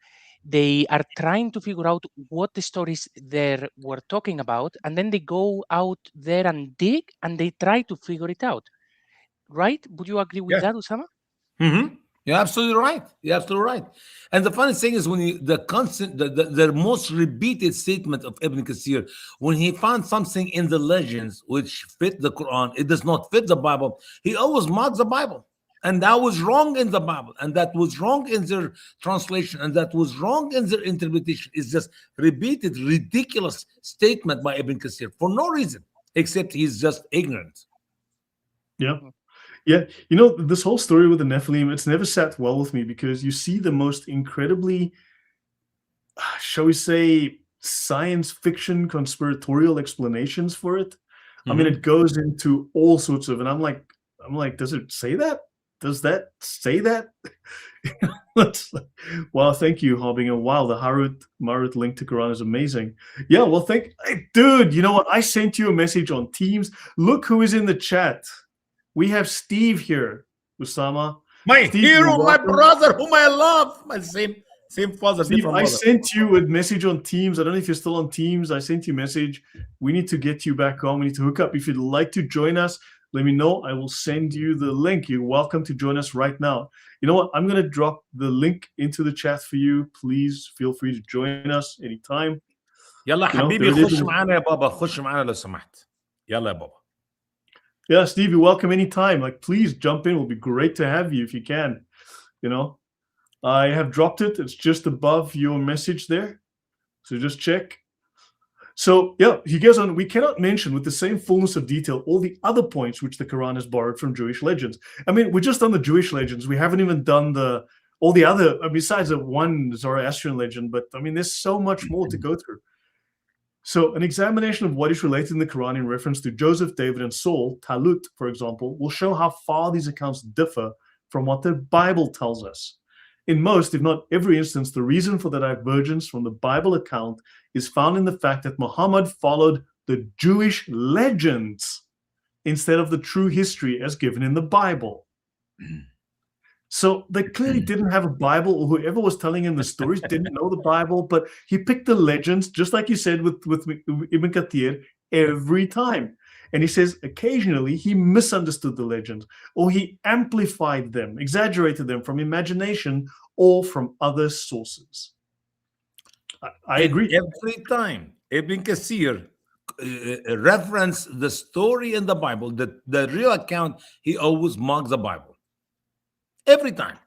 they are trying to figure out what the stories there were talking about, and then they go out there and dig and they try to figure it out. Right? Would you agree with that, Usama? Mm-hmm. You're absolutely right. And the funny thing is, when the most repeated statement of Ibn Kathir, when he found something in the legends which fit the Quran, it does not fit the Bible, he always mocked the Bible. And that was wrong in the Bible, and that was wrong in their translation, and that was wrong in their interpretation. It's just repeated, ridiculous statement by Ibn Kathir for no reason, except he's just ignorant. Yeah. This whole story with the Nephilim, it's never sat well with me, because you see the most incredibly, shall we say, science fiction conspiratorial explanations for it. Mm-hmm. I mean, it goes into all sorts of, and I'm like, does it say that? Does that say that? Well, thank you, Harbinger. Wow, the Harut Marut link to Quran is amazing. Yeah, well, dude, you know what? I sent you a message on Teams. Look who is in the chat. We have Steve here, Usama. My Steve, hero, my brother, whom I love. My Same father, Steve, different I mother. sent you a message on Teams. I don't know if you're still on Teams. I sent you a message. We need to get you back on. We need to hook up. If you'd like to join us, let me know. I will send you the link. You're welcome to join us right now. You know what? I'm going to drop the link into the chat for you. Please feel free to join us anytime. يلا You know, حبيبي there it خش is. معانا يا بابا خش معانا لو سمحت يلا يا بابا. Yeah, Steve, you're welcome anytime. Like, please jump in. It'll be great to have you if you can. You know, I have dropped it. It's just above your message there. So just check. So, yeah, he goes on, we cannot mention with the same fullness of detail all the other points which the Quran has borrowed from Jewish legends. I mean, we're just on the Jewish legends. We haven't even done all the other, besides the one Zoroastrian legend, but I mean, there's so much more to go through. So an examination of what is related in the Quran in reference to Joseph, David, and Saul, Talut, for example, will show how far these accounts differ from what the Bible tells us. In most, if not every instance, the reason for the divergence from the Bible account is found in the fact that Muhammad followed the Jewish legends instead of the true history as given in the Bible. So they clearly didn't have a Bible, or whoever was telling him the stories didn't know the Bible, but he picked the legends, just like you said with Ibn Kathir, every time. And he says occasionally he misunderstood the legends, or he amplified them, exaggerated them from imagination or from other sources. I agree. Every time Ibn Kathir reference the story in the Bible, the real account, he always marks the Bible. Every time.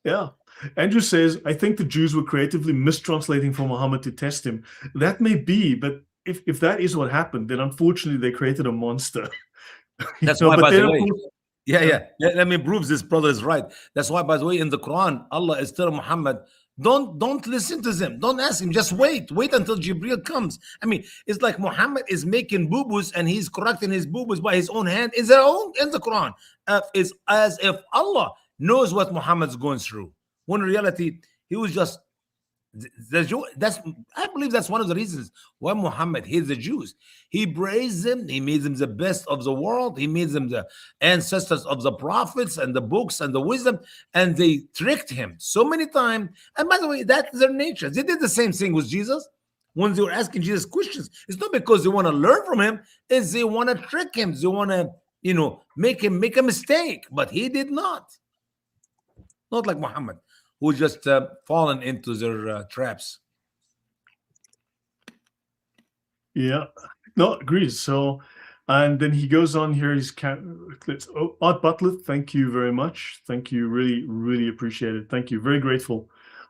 Yeah. Andrew says, I think the Jews were creatively mistranslating for Muhammad to test him. That may be, but if that is what happened, then unfortunately they created a monster. That's why, by the way, course, yeah. Let me prove this brother is right. That's why, by the way, in the Quran, Allah is telling Muhammad, don't listen to them. Don't ask him. Just wait until Jibril comes. I mean, it's like Muhammad is making boo-boos and he's correcting his boo-boos by his own hand. Is their own in the Quran. It's as if Allah knows what Muhammad's going through. When in reality, he was just I believe that's one of the reasons why Muhammad hates the Jews. He praised them, he made them the best of the world, he made them the ancestors of the prophets and the books and the wisdom, and they tricked him so many times. And by the way, that's their nature. They did the same thing with Jesus. When they were asking Jesus questions, it's not because they want to learn from him, it's they want to trick him, they want to, make him make a mistake, but he did not. Not like Muhammad, who just fallen into their traps. Yeah, no, agrees. So, and then he goes on here. Art Butler, thank you very much. Thank you, really, really appreciate it. Thank you, very grateful.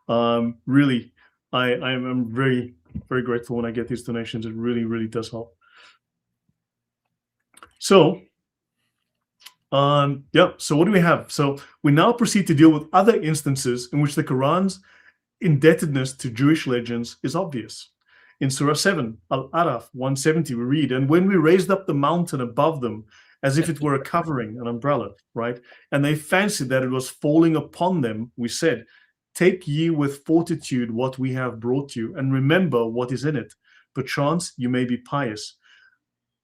Really, I'm very, very grateful when I get these donations. It really, really does help. So, so what do we have? So we now proceed to deal with other instances in which the Quran's indebtedness to Jewish legends is obvious. In Surah 7, Al-Araf 170, we read, and when we raised up the mountain above them as if it were a covering, an umbrella, right? And they fancied that it was falling upon them, we said, take ye with fortitude what we have brought you, and remember what is in it. Perchance you may be pious.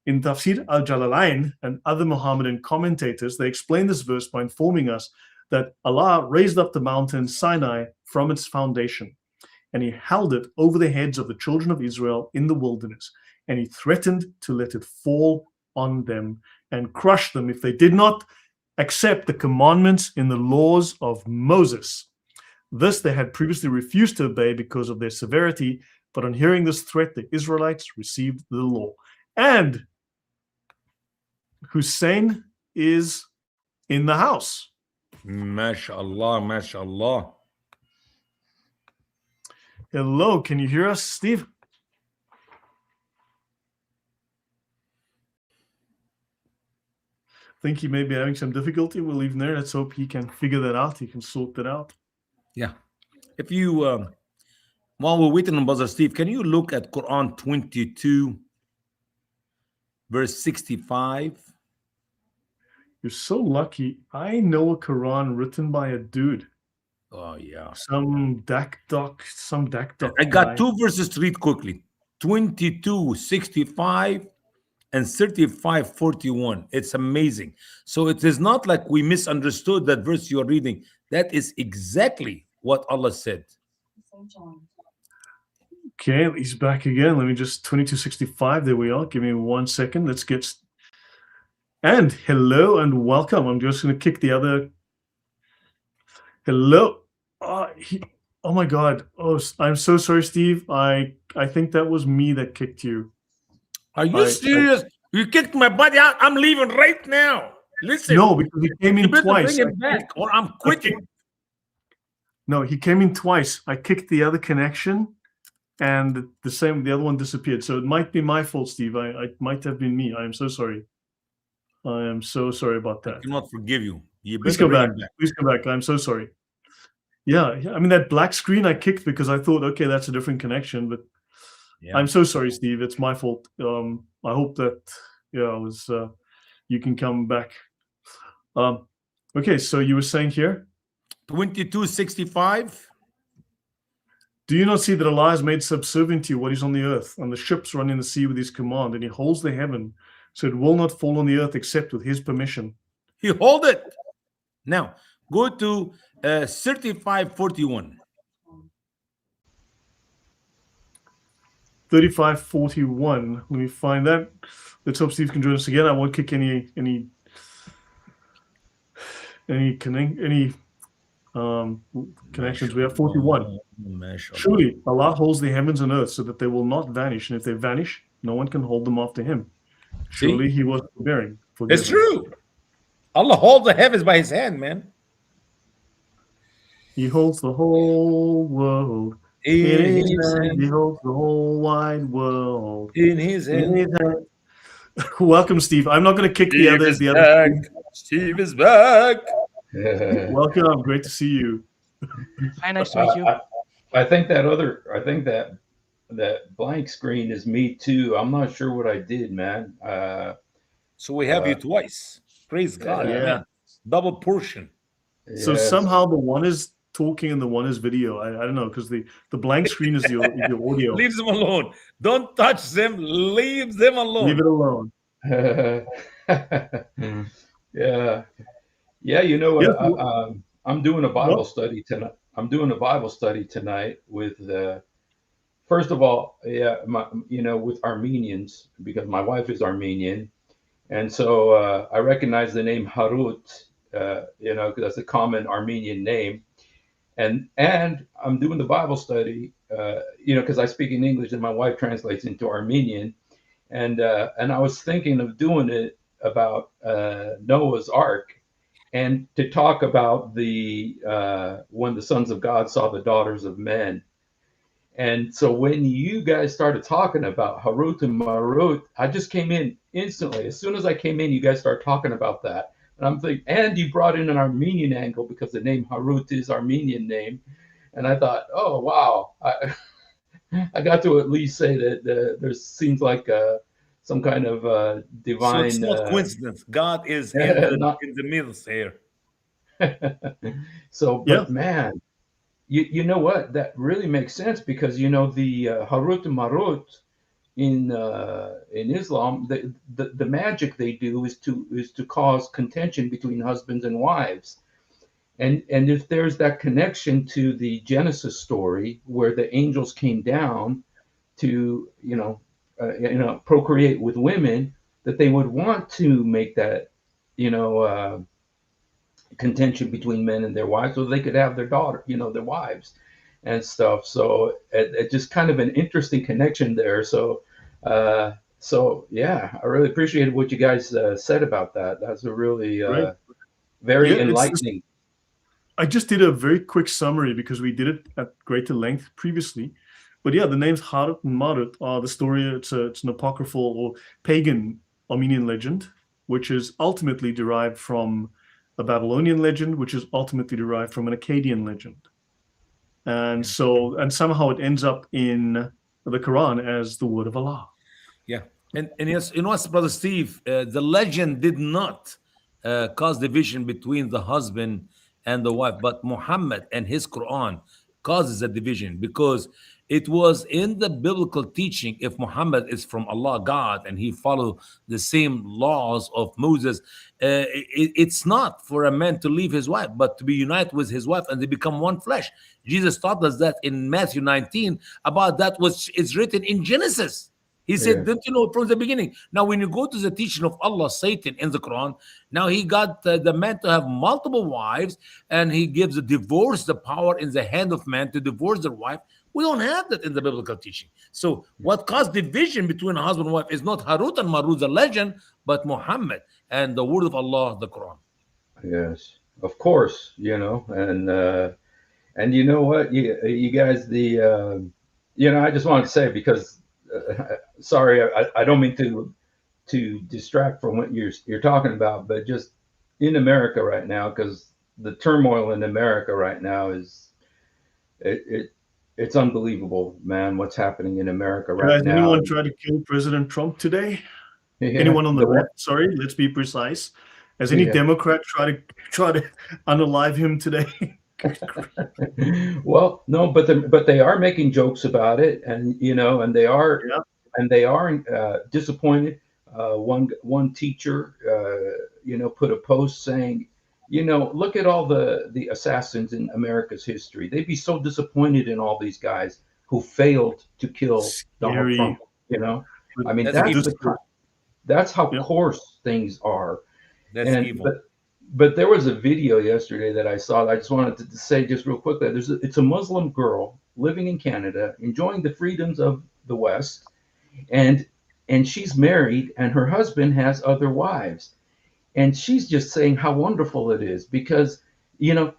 In Tafsir al-Jalalain and other Muhammadan commentators, they explain this verse by informing us that Allah raised up the mountain Sinai from its foundation, and he held it over the heads of the children of Israel in the wilderness, and he threatened to let it fall on them and crush them if they did not accept the commandments in the laws of Moses. This they had previously refused to obey because of their severity, but on hearing this threat, the Israelites received the law. And Hussein is in the house. MashaAllah, MashaAllah. Hello, can you hear us, Steve? I think he may be having some difficulty. We'll leave him there. Let's hope he can figure that out. He can sort that out. Yeah. If you, while we're waiting on Brother Steve, can you look at Quran 22, verse 65? You're so lucky. I know a Quran written by a dude. Oh, yeah. Some Dakdok. I got two verses to read quickly. 22:65 and 35:41. It's amazing. So it is not like we misunderstood that verse you're reading. That is exactly what Allah said. Okay, he's back again. Let me just 2265. There we are. Give me 1 second. Let's get. And hello and welcome. I'm just going to kick the other. Hello. Oh my God. Oh, I'm so sorry, Steve. I think that was me that kicked you. Are you serious? You kicked my buddy out. I'm leaving right now. Listen. No, because he came in you better twice. Bring him back, or I'm quitting. No, he came in twice. I kicked the other connection, and the other one disappeared. So it might be my fault, Steve. It might have been me. I am so sorry. I am so sorry about that. I cannot forgive you. Please come back. Please come back. I'm so sorry. Yeah, I mean, that black screen I kicked because I thought, okay, that's a different connection, but I'm so sorry, Steve. It's my fault. I hope that you can come back. Okay, so you were saying here? 2265. Do you not see that Allah has made subservient to you what is on the earth, and the ships run in the sea with his command, and he holds the heaven, so it will not fall on the earth except with his permission? He hold it. Now, go to 3541. 3541. Let me find that. Let's hope Steve can join us again. I won't kick any connections. We have 41. Surely Allah holds the heavens and earth so that they will not vanish, and if they vanish, no one can hold them after him. Surely he was forbearing. It's true. Allah holds the heavens by his hand, man. He holds the whole world in his hand. He holds the whole wide world in his hand. Welcome, Steve. I'm not going to kick the others. Steve is back. Welcome. Great to see you. Hi, nice to meet you. I think that blank screen is me too. I'm not sure what I did, man. So we have you twice. Praise God. Yeah. Man. Double portion. So somehow the one is talking and the one is video. I don't know, because the blank screen is your audio. Leave them alone. Don't touch them. Leave them alone. Leave it alone. Yeah. You know what? I'm doing a Bible study tonight. I'm doing a Bible study tonight with first of all, with Armenians, because my wife is Armenian, and so I recognize the name Harut, because that's a common Armenian name, and I'm doing the Bible study, because I speak in English and my wife translates into Armenian, and I was thinking of doing it about Noah's Ark. And to talk about when the sons of God saw the daughters of men. And so when you guys started talking about Harut and Marut, I just came in instantly. As soon as I came in, you guys started talking about that. And I'm thinking, and you brought in an Armenian angle because the name Harut is Armenian name. And I thought, oh, wow. I got to at least say that there seems like some kind of divine. So it's not coincidence. God is in the middle here. So, but man, you know what? That really makes sense because the Harut and Marut in Islam, the magic they do is to cause contention between husbands and wives, and if there's that connection to the Genesis story where the angels came down to procreate with women, that they would want to make that, contention between men and their wives so they could have their daughter, their wives and stuff. So it just kind of an interesting connection there. So yeah, I really appreciated what you guys said about that. That's a really very enlightening. I just did a very quick summary because we did it at greater length previously. But yeah, the names Harut and Marut are the story. It's an apocryphal or pagan Armenian legend, which is ultimately derived from a Babylonian legend, which is ultimately derived from an Akkadian legend. And somehow it ends up in the Quran as the word of Allah. Yeah. And yes, Brother Steve, the legend did not cause division between the husband and the wife, but Muhammad and his Quran causes a division because It was in the biblical teaching. If Muhammad is from Allah, God, and he follow the same laws of Moses, it's not for a man to leave his wife, but to be united with his wife, and they become one flesh. Jesus taught us that in Matthew 19 about that, which is written in Genesis. He said, don't you know from the beginning? Now, when you go to the teaching of Allah, Satan in the Quran, now he got the man to have multiple wives, and he gives a divorce, the power in the hand of man to divorce their wife. We don't have that in the biblical teaching. So what caused division between a husband and wife is not Harut and Marut, the legend, but Muhammad and the word of Allah, the Quran. Yes, of course, and you know what, you guys, I just want to say, because sorry, I don't mean to distract from what you're talking about, but just in America right now, because the turmoil in America right now is it's unbelievable, man. What's happening in America right now? Anyone try to kill President Trump today? Yeah, anyone on the left? Sorry, let's be precise. Has any Democrat try to unalive him today? Well, no, but they are making jokes about it, and they are disappointed. One teacher, put a post saying, look at all the assassins in America's history. They'd be so disappointed in all these guys who failed to kill Donald Trump. I mean, that's how coarse things are. That's evil. But there was a video yesterday that I saw that I just wanted to say just real quickly. It's a Muslim girl living in Canada, enjoying the freedoms of the West, and she's married, and her husband has other wives. And she's just saying how wonderful it is because,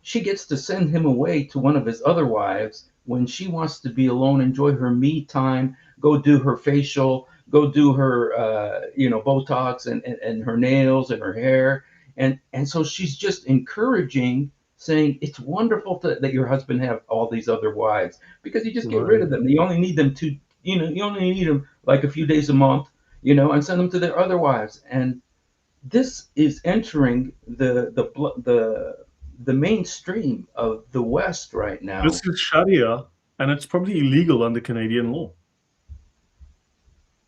she gets to send him away to one of his other wives when she wants to be alone, enjoy her me time, go do her facial, go do her, Botox and her nails and her hair. And so she's just encouraging, saying it's wonderful that your husband have all these other wives, because you just get rid of them. You only need them you only need them like a few days a month, and send them to their other wives. And this is entering the mainstream of the West right now. This is Sharia, and it's probably illegal under Canadian law.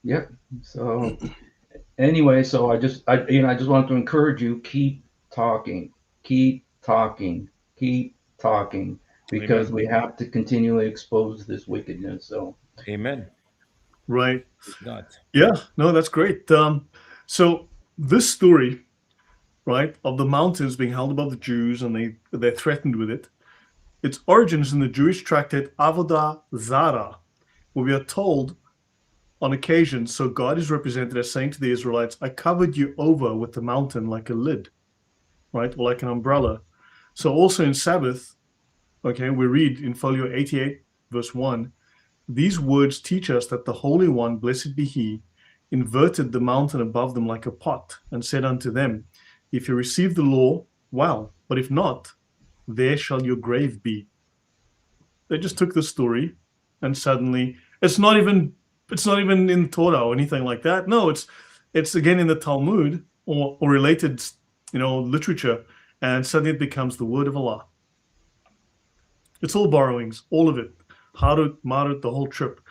Yep. So anyway, so I just wanted to encourage you, keep talking, because Amen. we have to continually expose this wickedness. So Amen. Right. God. Yeah, no, that's great. So this story, right, of the mountains being held above the Jews, and they're threatened with it, its origins in the Jewish tractate Avodah Zarah, where we are told on occasion, so God is represented as saying to the Israelites, I covered you over with the mountain like a lid, right, or like an umbrella. So also in Sabbath, okay, we read in folio 88, verse 1, these words teach us that the Holy One, blessed be He, inverted the mountain above them like a pot, and said unto them, if you receive the law, well, but if not, there shall your grave be. They just took the story, and suddenly it's not even in Torah or anything like that. No, it's again in the Talmud or related, literature, and suddenly it becomes the word of Allah. It's all borrowings, all of it. Harut, Marut, the whole trip.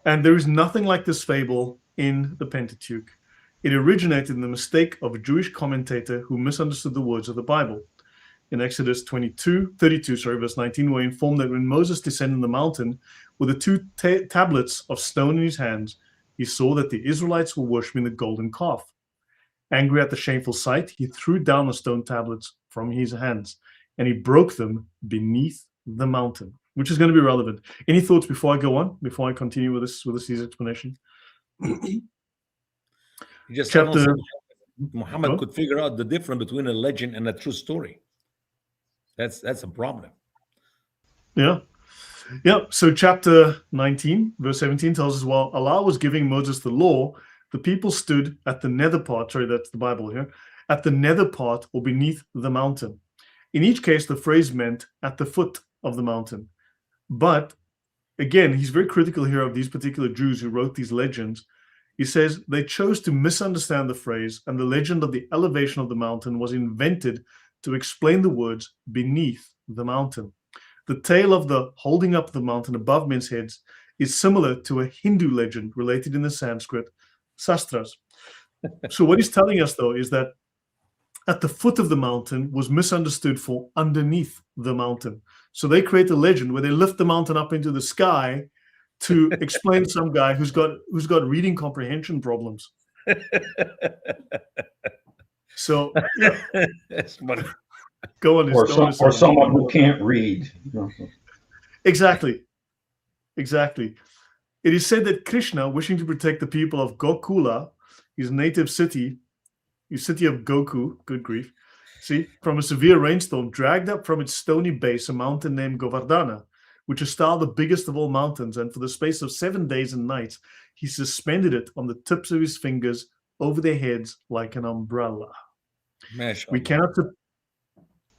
And there is nothing like this fable in the Pentateuch. It originated in the mistake of a Jewish commentator who misunderstood the words of the Bible. In Exodus 32, verse 19, we're informed that when Moses descended the mountain with the two tablets of stone in his hands, he saw that the Israelites were worshiping the golden calf. Angry at the shameful sight, he threw down the stone tablets from his hands, and he broke them beneath the mountain, which is going to be relevant. Any thoughts before I go on, before I continue with this explanation? Just chapter Muhammad could figure out the difference between a legend and a true story. That's a problem. Yeah. So chapter 19, verse 17 tells us, while Allah was giving Moses the law, the people stood at the nether part, sorry, that's the Bible here, at the nether part or beneath the mountain. In each case, the phrase meant at the foot of the mountain. But again, he's very critical here of these particular Jews who wrote these legends. He says they chose to misunderstand the phrase, and the legend of the elevation of the mountain was invented to explain the words beneath the mountain. The tale of the holding up the mountain above men's heads is similar to a Hindu legend related in the Sanskrit sastras. So what he's telling us, though, is that at the foot of the mountain was misunderstood for underneath the mountain. So they create a legend where they lift the mountain up into the sky to explain to some guy who's got reading comprehension problems. So yeah, That's funny. go on. Or someone who can't read. Exactly. It is said that Krishna, wishing to protect the people of Gokula, his native city, his city of Goku, good grief, from a severe rainstorm, dragged up from its stony base a mountain named Govardhana, which is styled the biggest of all mountains, and for the space of 7 days and nights, he suspended it on the tips of his fingers over their heads like an umbrella. We cannot,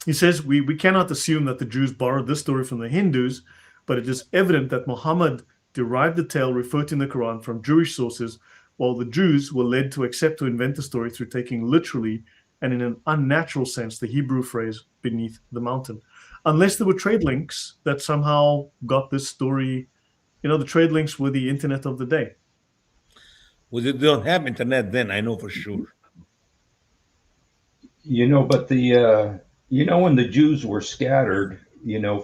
he says, we cannot assume that the Jews borrowed this story from the Hindus, but it is evident that Muhammad derived the tale referred to in the Quran from Jewish sources, while the Jews were led to accept to invent the story through taking literally and in an unnatural sense the Hebrew phrase beneath the mountain. Unless there were trade links that somehow got this story, the trade links were the internet of the day. Well, they don't have internet then, I know for sure. But when the Jews were scattered,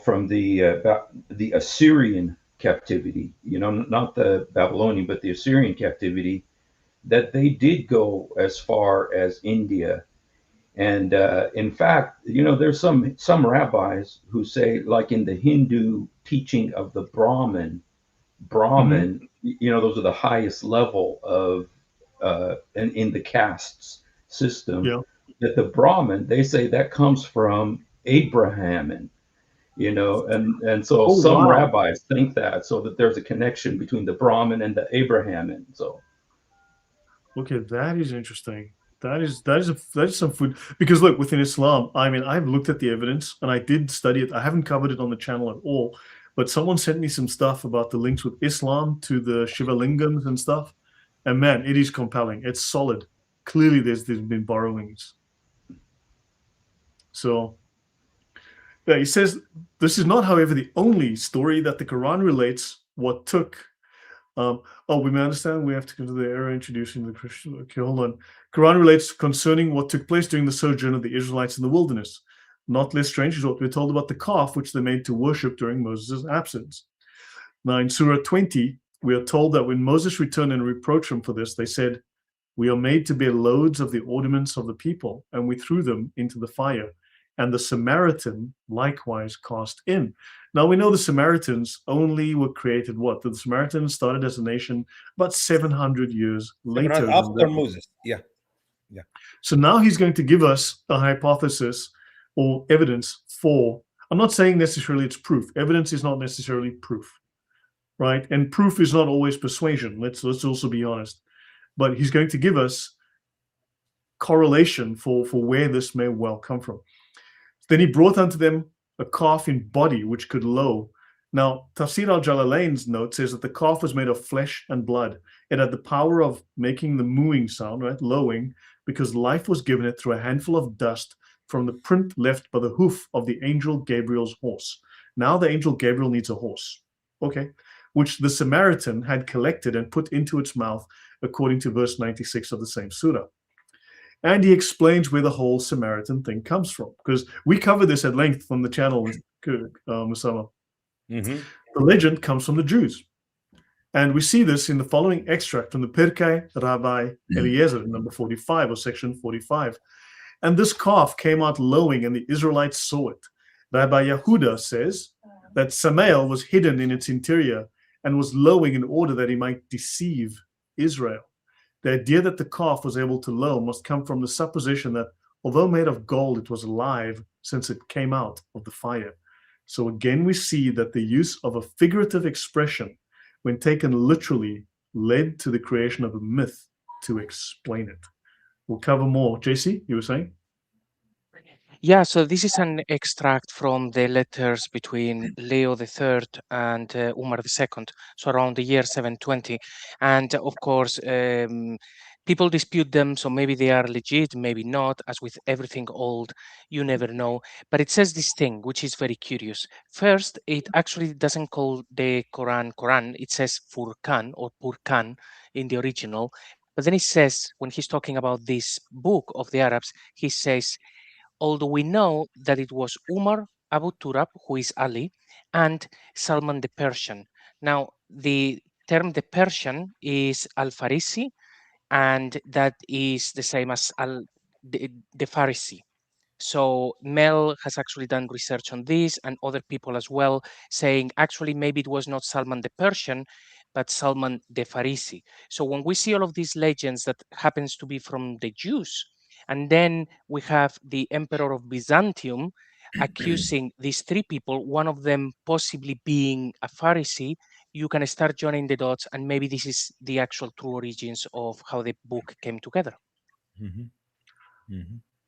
from the Assyrian captivity, not the Babylonian, but the Assyrian captivity, that they did go as far as India. And in fact, there's some rabbis who say, like in the Hindu teaching of the Brahmin, those are the highest level of and in the castes system. Yeah. That the Brahmin, they say that comes from Abraham, and so some rabbis think that, so that there's a connection between the Brahmin and the Abraham, so. Okay, that is interesting. That is some food, because look, within Islam, I've looked at the evidence and I did study it. I haven't covered it on the channel at all, but someone sent me some stuff about the links with Islam to the Shiva lingams and stuff, and man, it is compelling. It's solid. Clearly, there's been borrowings. So, yeah, he says this is not, however, the only story that the Quran relates what took. We may understand we have to go to the era introducing the Christian. Okay, hold on. Quran relates concerning what took place during the sojourn of the Israelites in the wilderness. Not less strange is what we're told about the calf which they made to worship during Moses' absence. Now, in Surah 20, we are told that when Moses returned and reproached them for this, they said, "We are made to bear loads of the ornaments of the people, and we threw them into the fire. And the Samaritan likewise cast in." Now, we know the Samaritans only were created what? The Samaritans started as a nation about 700 years later. After Moses, yeah. So now he's going to give us a hypothesis or evidence for, I'm not saying necessarily it's proof. Evidence is not necessarily proof, right? And proof is not always persuasion. Let's also be honest. But he's going to give us correlation for where this may well come from. Then he brought unto them a calf in body which could low. Now, Tafsir al-Jalalain's note says that the calf was made of flesh and blood. It had the power of making the mooing sound, right, lowing, because life was given it through a handful of dust from the print left by the hoof of the angel Gabriel's horse. Now the angel Gabriel needs a horse, okay, which the Samaritan had collected and put into its mouth, according to verse 96 of the same surah. And he explains where the whole Samaritan thing comes from, because we covered this at length on the channel, Usama. Mm-hmm. The legend comes from the Jews. And we see this in the following extract from the Pirkei Rabbi Eliezer, number 45, or section 45. And this calf came out lowing, and the Israelites saw it. Rabbi Yehuda says that Samael was hidden in its interior and was lowing in order that he might deceive Israel. The idea that the calf was able to low must come from the supposition that, although made of gold, it was alive since it came out of the fire. So again, we see that the use of a figurative expression, when taken literally, led to the creation of a myth to explain it. We'll cover more. JC, you were saying? Yeah, so this is an extract from the letters between Leo III and Umar II, so around the year 720. And of course, People dispute them, so maybe they are legit, maybe not. As with everything old, you never know. But it says this thing, which is very curious. First, it actually doesn't call the Quran. It says Furqan or Purkan in the original. But then it says, when he's talking about this book of the Arabs, he says, although we know that it was Umar Abu Turab, who is Ali, and Salman the Persian. Now, the term the Persian is Al-Farisi, and that is the same as the Pharisee. So Mel has actually done research on this, and other people as well, saying actually maybe it was not Salman the Persian, but Salman the Pharisee. So when we see all of these legends that happens to be from the Jews, and then we have the Emperor of Byzantium accusing these three people, one of them possibly being a Pharisee, you can start joining the dots, and maybe this is the actual true origins of how the book came together.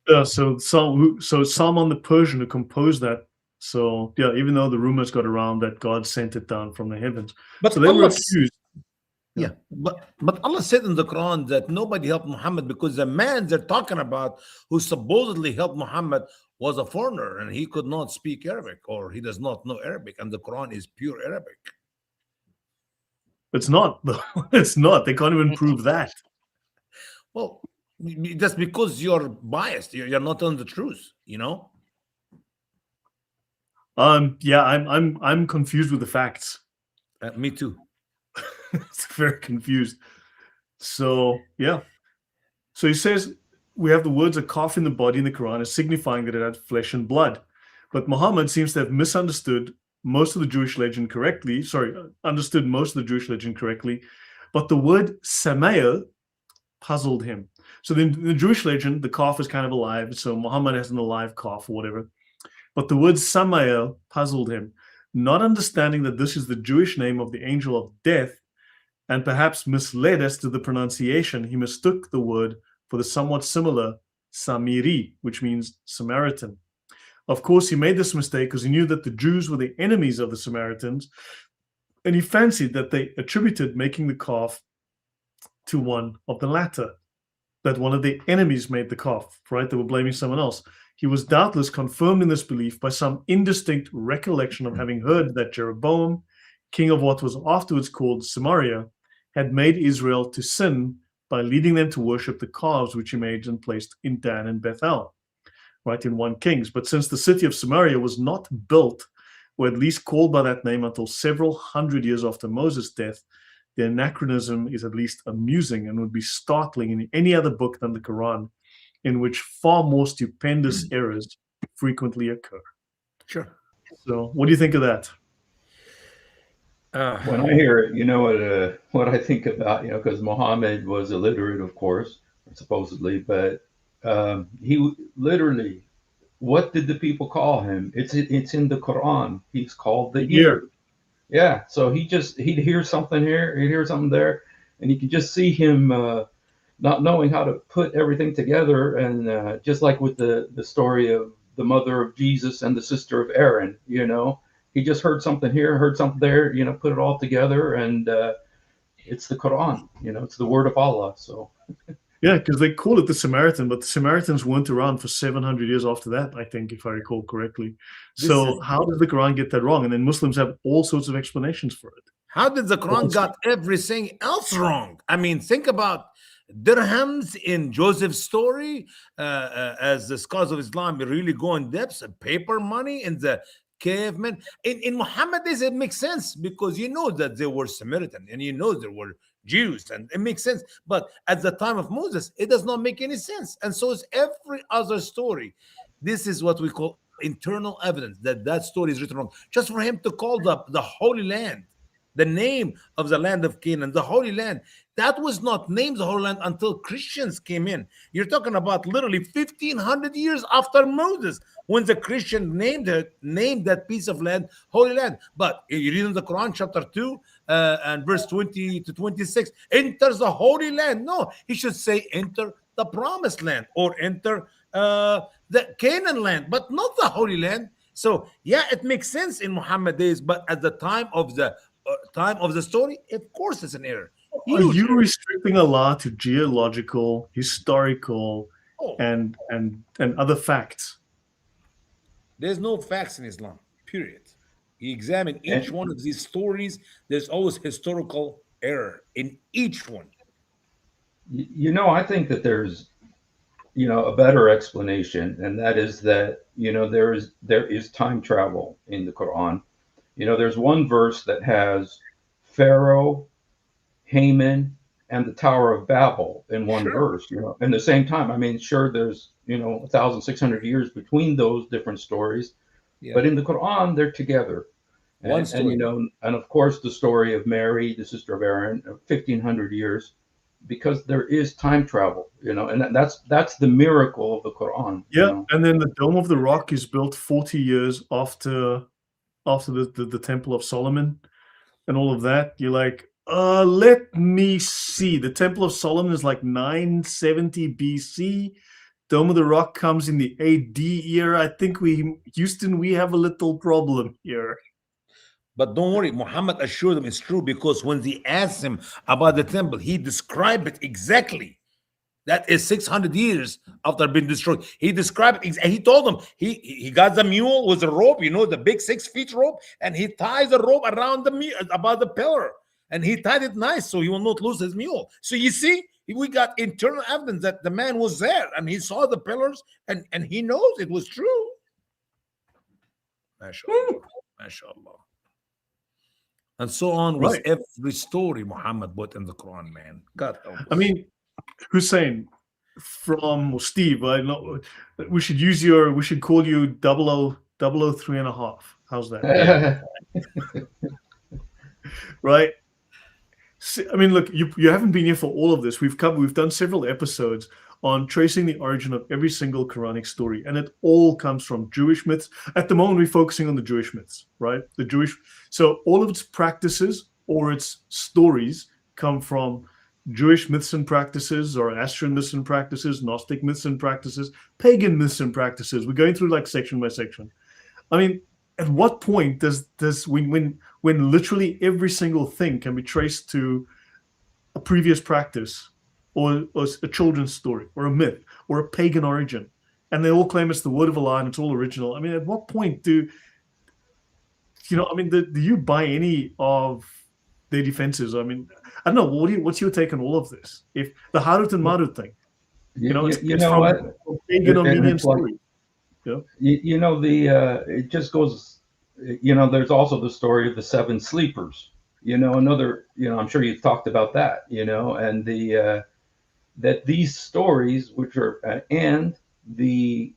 Yeah, so Salman the Persian who composed that. So yeah, even though the rumors got around that God sent it down from the heavens, But so they were Allah accused. Yeah, but Allah said in the Quran that nobody helped Muhammad because the man they're talking about who supposedly helped Muhammad was a foreigner and he could not speak Arabic or he does not know Arabic, and the Quran is pure Arabic. It's not though. It's not. They can't even prove that. Well, that's because you're biased. You're not telling the truth, you know. Yeah, I'm confused with the facts. Me too. It's very confused. So yeah. So he says we have the words a calf in the body in the Quran as signifying that it had flesh and blood. But Muhammad seems to have misunderstood most of the Jewish legend correctly. Understood most of the Jewish legend correctly. But the word Samael puzzled him. So in the Jewish legend, the calf is kind of alive. So Muhammad has an alive calf or whatever. But the word Samael puzzled him, not understanding that this is the Jewish name of the angel of death, and perhaps misled as to the pronunciation. He mistook the word for the somewhat similar Samiri, which means Samaritan. Of course, he made this mistake because he knew that the Jews were the enemies of the Samaritans, and he fancied that they attributed making the calf to one of the latter, that one of the enemies made the calf, right? They were blaming someone else. He was doubtless confirmed in this belief by some indistinct recollection of having heard that Jeroboam, king of what was afterwards called Samaria, had made Israel to sin by leading them to worship the calves which he made and placed in Dan and Bethel, right, in 1 Kings. But since the city of Samaria was not built, or at least called by that name until several hundred years after Moses' death, the anachronism is at least amusing and would be startling in any other book than the Quran, in which far more stupendous errors frequently occur. Sure. So what do you think of that? When I hear it, you know what I think about, you know, because Muhammad was illiterate, of course, supposedly, but he literally, what did the people call him? It's in the Quran. He's called the ear. Yeah, so he'd hear something here, he'd hear something there, and you could just see him not knowing how to put everything together. And just like with the story of the mother of Jesus and the sister of Aaron, you know, he just heard something here, heard something there, you know, put it all together, and it's the Quran, you know, it's the word of Allah. So yeah, because they call it the Samaritan, but the Samaritans weren't around for 700 years after that, I think, if I recall correctly. So how did the Quran get that wrong? And then Muslims have all sorts of explanations for it. How did the Quran got everything else wrong? I mean, think about dirhams in Joseph's story, as the scholars of Islam really go in depth, paper money in the cavemen. In Muhammad days, it makes sense because you know that they were Samaritan and you know there were Jews, and it makes sense. But at the time of Moses, it does not make any sense. And so is every other story. This is what we call internal evidence that story is written wrong. Just for him to call the Holy Land, the name of the land of Canaan, the Holy Land, that was not named the Holy Land until Christians came in. You're talking about literally 1,500 years after Moses, when the Christian named that piece of land Holy Land. But you read in the Quran, chapter 2 and verse 20 to 26, enters the Holy Land. No, he should say enter the Promised Land or enter the Canaan land, but not the Holy Land. So yeah, it makes sense in Muhammad days, but at the time of the story, of course, it's an error. Are you restricting Allah to geological, historical, and other facts? There's no facts in Islam, period. You examine each one of these stories, there's always historical error in each one. I think that there's, a better explanation, and that is that, there is time travel in the Quran. There's one verse that has Pharaoh, Haman, and the Tower of Babel in one verse, in the same time. I mean, sure, there's, 1,600 years between those different stories, but in the Quran, they're together. And of course, the story of Mary, the sister of Aaron, 1,500 years, because there is time travel, and that's the miracle of the Quran. Yeah, and then the Dome of the Rock is built 40 years after the Temple of Solomon and all of that. You're like, let me see. The Temple of Solomon is like 970 BC. Dome of the Rock comes in the AD era. I think Houston, we have a little problem here. But don't worry, Muhammad assured them it's true, because when they asked him about the temple, he described it exactly. That is 600 years after being destroyed. He described it. He told them he got the mule with a rope, the big 6 feet rope, and he ties the rope around the mule, about the pillar, and he tied it nice so he will not lose his mule. So you see, we got internal evidence that the man was there and he saw the pillars, and he knows it was true. MashaAllah. MashaAllah. And so on with every story Muhammad put in the Quran, man. God help us. I mean, Hussein from Steve, I know we should call you 003.5. How's that? Right? I mean, look, you haven't been here for all of this. We've done several episodes on tracing the origin of every single Quranic story, and it all comes from Jewish myths. At the moment, we're focusing on the Jewish myths, right? So all of its practices or its stories come from Jewish myths and practices, or Zoroastrian myths and practices, Gnostic myths and practices, pagan myths and practices. We're going through like section by section. I mean, at what point does when literally every single thing can be traced to a previous practice, or a children's story, or a myth, or a pagan origin, and they all claim it's the word of Allah and it's all original? I mean, at what point do you buy any of their defenses? I mean, I don't know. What's your take on all of this? If the Harut and Marut thing, it's from what? Pagan Armenian story. It just goes. There's also the story of the 7 sleepers. Another. I'm sure you've talked about that. And that these stories, which are and the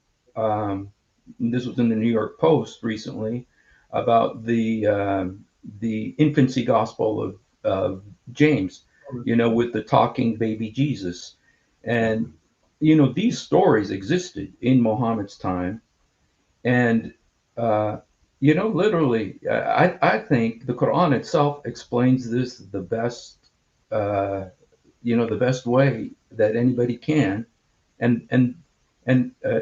this was in the New York Post recently, about the infancy gospel of James, with the talking baby Jesus. And, these stories existed in Muhammad's time. And, literally, I think the Quran itself explains this the best, the best way that anybody can. And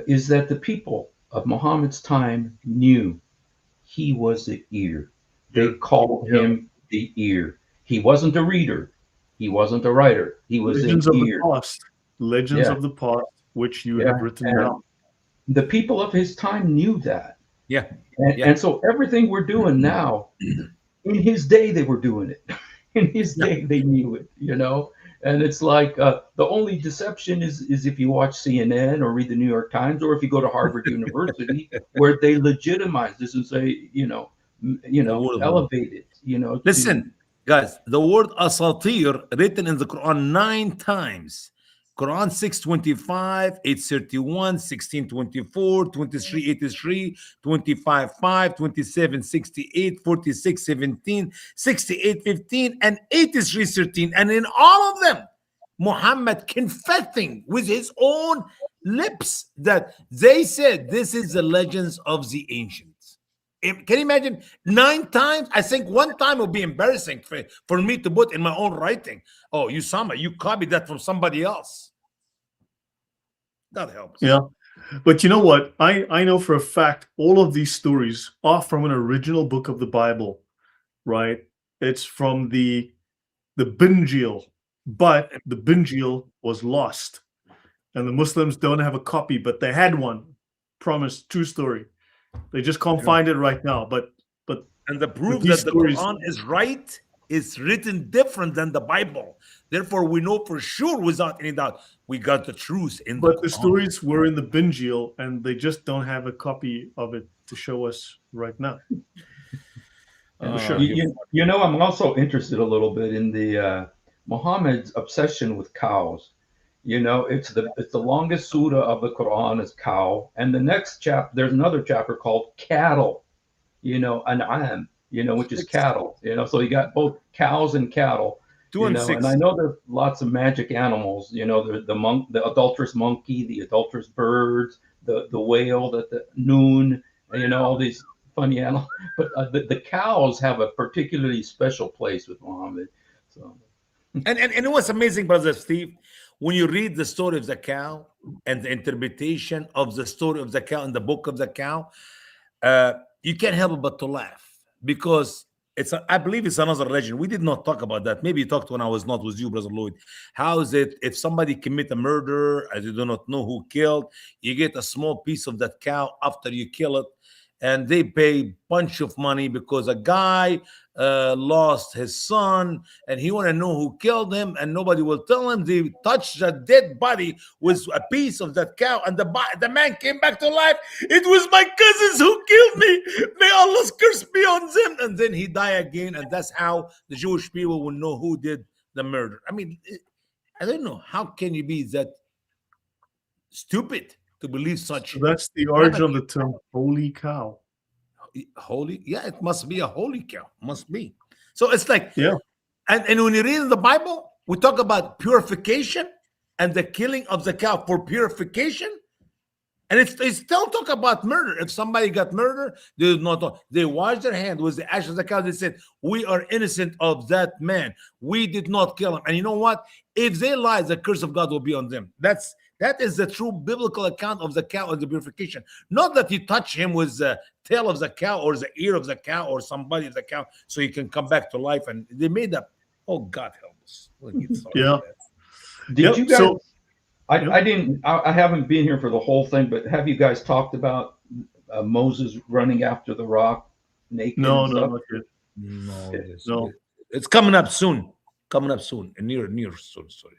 is that the people of Muhammad's time knew he was the ear. They called him the ear. He wasn't a reader. He wasn't a writer. He was Legends an of ear. the past. Legends of the past, which you have written down. The people of his time knew that. Yeah. And so everything we're doing now, in his day, they were doing it. In his day, they knew it, And it's like the only deception is if you watch CNN or read the New York Times, or if you go to Harvard University, where they legitimize this and say, elevate it, Listen, guys, the word asatir written in the Quran 9 times. Quran 6:25, 8:31, 16:24, 23:83, 25:5, 27:68, 46:17, 68:15, and 83:13. And in all of them, Muhammad confessing with his own lips that they said this is the legends of the ancients. Can you imagine 9 times? I think one time would be embarrassing for me to put in my own writing. Oh, Usama, you copied that from somebody else. God helps. Yeah. But you know what? I know for a fact all of these stories are from an original book of the Bible, right? It's from the Binjil, but the Binjil was lost. And the Muslims don't have a copy, but they had one. Promise, true story. They just can't find it right now. But and the proof these that the stories- Quran is right is written different than the Bible. Therefore, we know for sure, without any doubt, we got the truth in the But the Quran. stories were in the Binjil, and they just don't have a copy of it to show us right now. Sure. You know, I'm also interested a little bit in the Muhammad's obsession with cows. You know, it's the longest surah of the Quran is cow, and the next chapter, there's another chapter called cattle. You know, an'am, you know, which is cattle. You know, so you got both cows and cattle. 2 and 6. And I know there's lots of magic animals. You know, the adulterous monkey, the adulterous birds, the whale, the noon. You know, all these funny animals. But the cows have a particularly special place with Muhammad. So. And what's amazing, Brother Steve, when you read the story of the cow and the interpretation of the story of the cow in the book of the cow, you can't help but to laugh, because I believe it's another legend. We did not talk about that. Maybe you talked when I was not with you, Brother Lloyd. How is it if somebody commit a murder and you do not know who killed, you get a small piece of that cow after you kill it, and they pay bunch of money because a guy lost his son and he want to know who killed him, and nobody will tell him. They touch the dead body with a piece of that cow, and the man came back to life. It was my cousins who killed me. May Allah's curse be on them. And then he died again, and that's how the Jewish people will know who did the murder. I mean, I don't know. How can you be that stupid to believe such? So that's the origin of the term holy cow. Holy, yeah, it must be a holy cow, must be. So it's like, Yeah. And when you read in the Bible, we talk about purification and the killing of the cow for purification, and they still talk about murder. If somebody got murdered, they wash their hand with the ashes of the cow. They said, we are innocent of that man, we did not kill him. And you know what? If they lie, the curse of God will be on them. That is the true biblical account of the cow and the purification. Not that you touch him with the tail of the cow or the ear of the cow or somebody of the cow so he can come back to life. And they made up. Oh, God help us. Yeah. Did you guys? So, I haven't been here for the whole thing, but have you guys talked about Moses running after the rock naked? no, and no, stuff? not yet. No. It's coming up soon. Near soon. Sorry.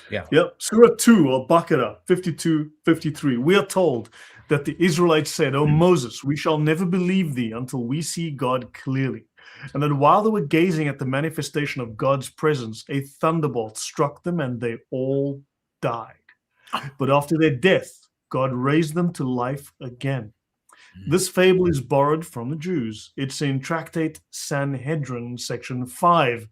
Yeah. Yep. Surah 2 or Baqarah 52, 53. We are told that the Israelites said, "O Moses, we shall never believe thee until we see God clearly." And that while they were gazing at the manifestation of God's presence, a thunderbolt struck them and they all died. But after their death, God raised them to life again. This fable is borrowed from the Jews. It's in Tractate Sanhedrin, section 5.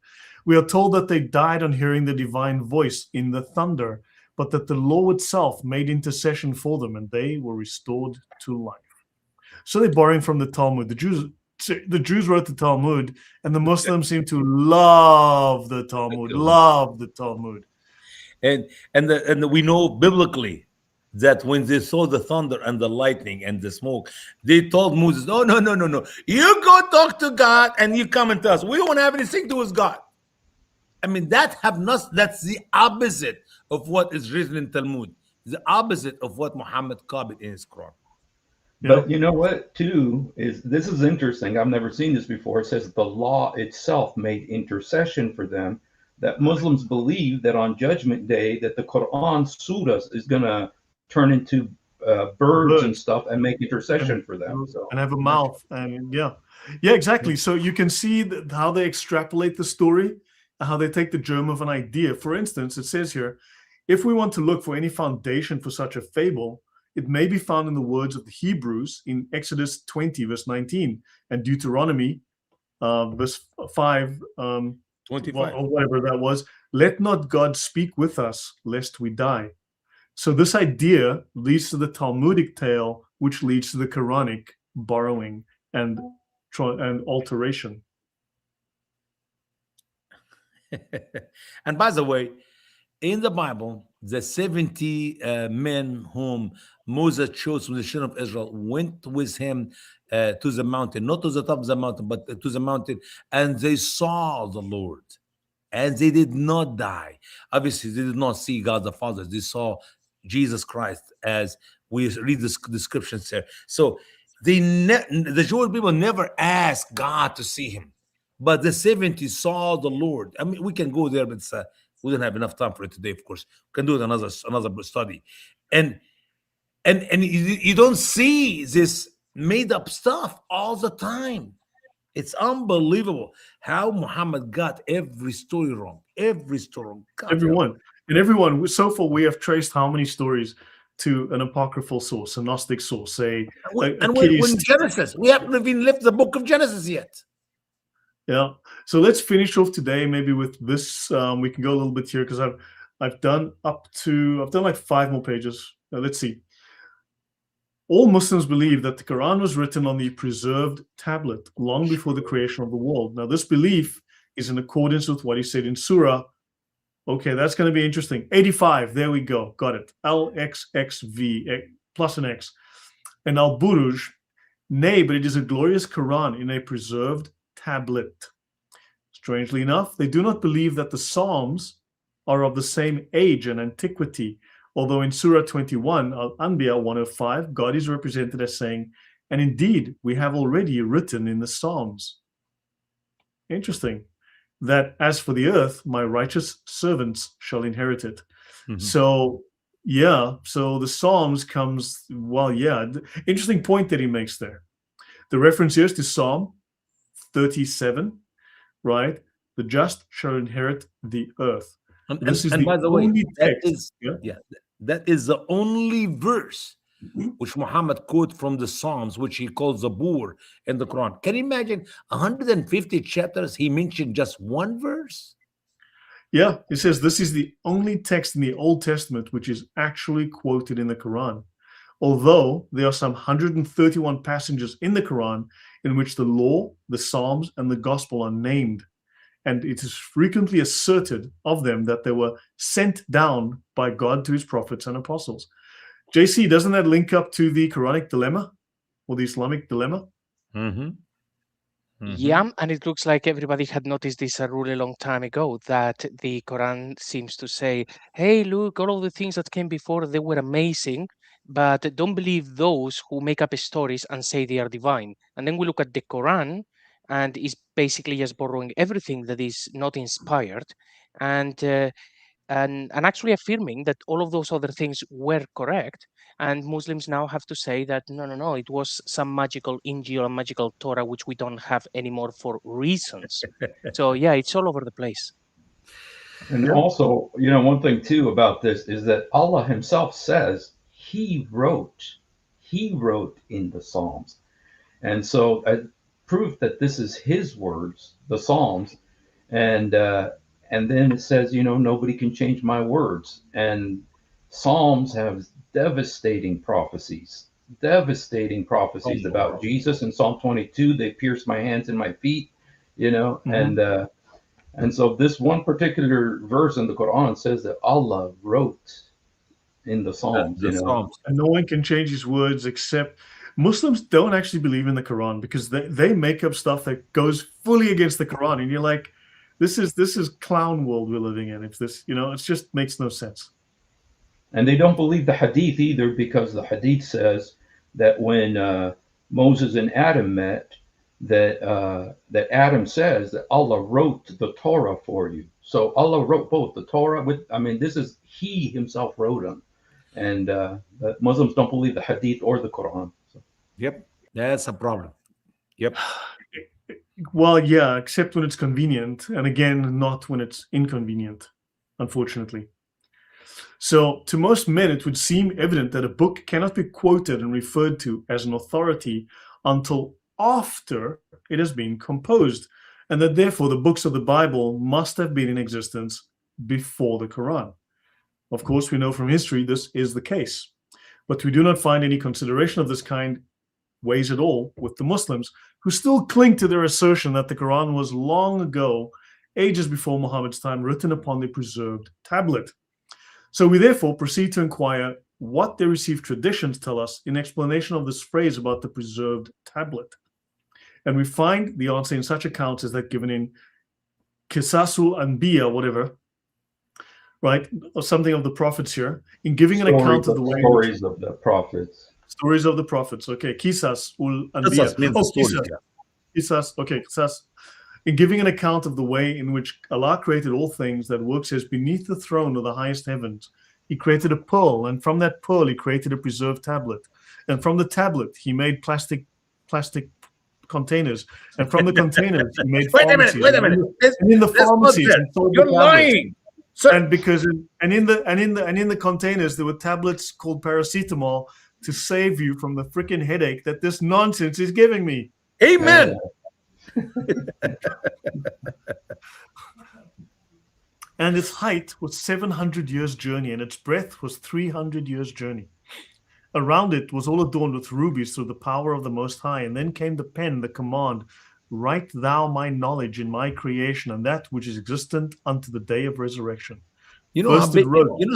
We are told that they died on hearing the divine voice in the thunder, but that the law itself made intercession for them and they were restored to life. So they're borrowing from the Talmud. The Jews wrote the Talmud, and the Muslims seem to love the Talmud, And we know biblically that when they saw the thunder and the lightning and the smoke, they told Moses, no. You go talk to God and you come and tell us. We don't have anything to do with God. I mean, that's the opposite of what is written in Talmud. The opposite of what Muhammad copied in his Quran. But you know what, too, this is interesting. I've never seen this before. It says the law itself made intercession for them, that Muslims believe that on Judgment Day that the Quran surahs is going to turn into birds and stuff and make intercession for them. So. And have a mouth. And yeah, exactly. So you can see how they extrapolate the story, how they take the germ of an idea. For instance, it says here, if we want to look for any foundation for such a fable, it may be found in the words of the Hebrews in Exodus 20, verse 19, and Deuteronomy, verse 5, 25. or whatever that was. Let not God speak with us, lest we die. So this idea leads to the Talmudic tale, which leads to the Quranic borrowing and alteration. And by the way, in the Bible, the 70 men whom Moses chose from the children of Israel went with him to the mountain, not to the top of the mountain, but to the mountain, and they saw the Lord. and they did not die. Obviously, they did not see God the Father. They saw Jesus Christ, as we read the descriptions there. So the Jewish people never asked God to see him, but the 70 saw the Lord. I mean, we can go there, but we don't have enough time for it today. Of course, we can do it another study, and you don't see this made up stuff all the time. It's unbelievable how Muhammad got every story wrong. Every story wrong. Everyone. So far, we have traced how many stories to an apocryphal source, a Gnostic source, when Genesis, we haven't even left the book of Genesis yet. Yeah. So let's finish off today, maybe with this. We can go a little bit here because I've done like 5 more pages. Now, let's see. All Muslims believe that the Quran was written on the preserved tablet long before the creation of the world. Now, this belief is in accordance with what he said in Surah. Okay, that's going to be interesting. 85, there we go. Got it. LXXV, plus an X. And Al-Buruj, nay, but it is a glorious Quran in a preserved tablet. Strangely enough, they do not believe that the Psalms are of the same age and antiquity, although in Surah 21, Al-Anbiya 105, God is represented as saying, and indeed, we have already written in the Psalms. Interesting. That as for the earth, my righteous servants shall inherit it. Mm-hmm. So the Psalms comes, interesting point that he makes there. The reference here is to Psalm 37, right? The just shall inherit the earth. And by the way, that is the only verse which Muhammad quoted from the Psalms, which he calls the Zabur in the Quran. Can you imagine 150 chapters? He mentioned just one verse. Yeah, it says this is the only text in the Old Testament which is actually quoted in the Quran. Although there are some 131 passages in the Quran in which the law, the Psalms, and the Gospel are named. And it is frequently asserted of them that they were sent down by God to his prophets and apostles. JC, doesn't that link up to the Quranic dilemma or the Islamic dilemma? Mm-hmm. Mm-hmm. Yeah, and it looks like everybody had noticed this a really long time ago, that the Quran seems to say, hey, look, all of the things that came before, they were amazing, but don't believe those who make up stories and say they are divine. And then we look at the Quran, and it's basically just borrowing everything that is not inspired and actually affirming that all of those other things were correct. And Muslims now have to say that, no, it was some magical Injil and magical Torah, which we don't have anymore for reasons. So, yeah, it's all over the place. And also, one thing, too, about this is that Allah himself says he wrote in the Psalms. And so proof that this is his words, the Psalms, and then it says, nobody can change my words. And Psalms have devastating prophecies about Jesus. In Psalm 22, they pierced my hands and my feet, mm-hmm. And so this one particular verse in the Quran says that Allah wrote in the Psalms, Psalms. And no one can change his words except Muslims don't actually believe in the Quran because they make up stuff that goes fully against the Quran. And you're like, this is clown world we're living in. It's this, it just makes no sense. And they don't believe the Hadith either, because the Hadith says that when Moses and Adam met, that Adam says that Allah wrote the Torah for you. So Allah wrote both the Torah he himself wrote them. And Muslims don't believe the Hadith or the Quran. So. Yep, that's a problem. Yep. Well, yeah, except when it's convenient, and again, not when it's inconvenient, unfortunately. So, to most men, it would seem evident that a book cannot be quoted and referred to as an authority until after it has been composed, and that therefore the books of the Bible must have been in existence before the Quran. Of course, we know from history this is the case, but we do not find any consideration of this kind ways at all with the Muslims, who still cling to their assertion that the Quran was long ago, ages before Muhammad's time, written upon the preserved tablet. So we therefore proceed to inquire what the received traditions tell us in explanation of this phrase about the preserved tablet. And we find the answer in such accounts as that given in Qisasul Anbiya, whatever, right, or something of the prophets here, in giving an account of the way stories of the prophets. Stories of the prophets. Okay, Qisas ul Qisas Anbiya. means the stories, Qisas. yeah. Qisas. Okay, Qisas. In giving an account of the way in which Allah created all things, that work says, beneath the throne of the highest heavens, He created a pearl, and from that pearl He created a preserved tablet, and from the tablet He made plastic containers, and from the containers He made pharmacies. Wait a minute. And in the pharmacies, He sold You're the tablets. lying. Sir. And because in the containers there were tablets called paracetamol to save you from the freaking headache that this nonsense is giving me. Amen. And its height was 700 years' journey, and its breadth was 300 years' journey. Around it was all adorned with rubies through the power of the Most High. And then came the pen, the command, write thou my knowledge in my creation, and that which is existent unto the day of resurrection. You know, how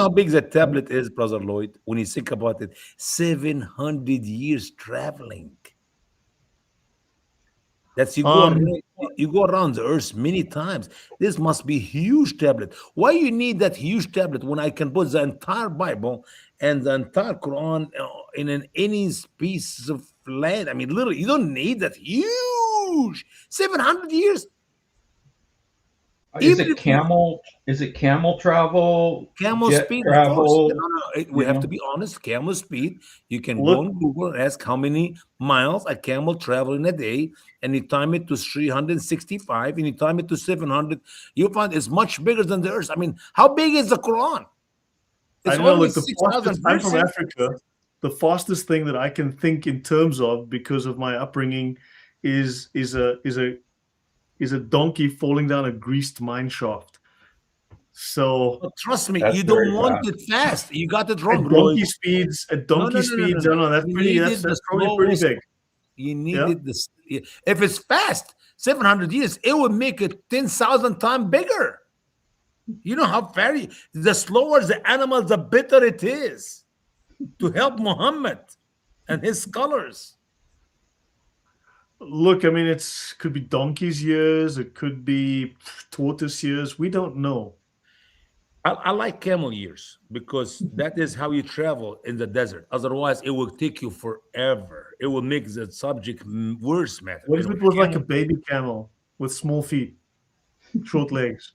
big that tablet is, Brother Lloyd, when you think about it? 700 years traveling. That's you go around the earth many times. This must be a huge tablet. Why you need that huge tablet when I can put the entire Bible and the entire Quran in any piece of land? I mean, literally, you don't need that huge 700 years. Is it camel travel? Camel jet speed travel? No. We have to be honest. Camel speed. You can go on Google and ask how many miles a camel travel in a day, and you time it to 365, and you time it to 700. You'll find it's much bigger than the earth. I mean, how big is the Quran? It's only 6,000. I'm from Africa. The fastest thing that I can think in terms of, because of my upbringing, is a donkey falling down a greased mine shaft. So trust me, you don't want it fast. You got it wrong. At donkey speeds. I don't know. That's probably pretty big. You needed this. If it's fast, 700 years, it would make it 10,000 times bigger. You know how the slower the animal, the better it is to help Muhammad and his scholars. Look, I mean, could be donkey's years. It could be tortoise years. We don't know. I like camel years because that is how you travel in the desert. Otherwise, it will take you forever. It will make the subject worse, man. What if it was like a baby camel with small feet, short legs?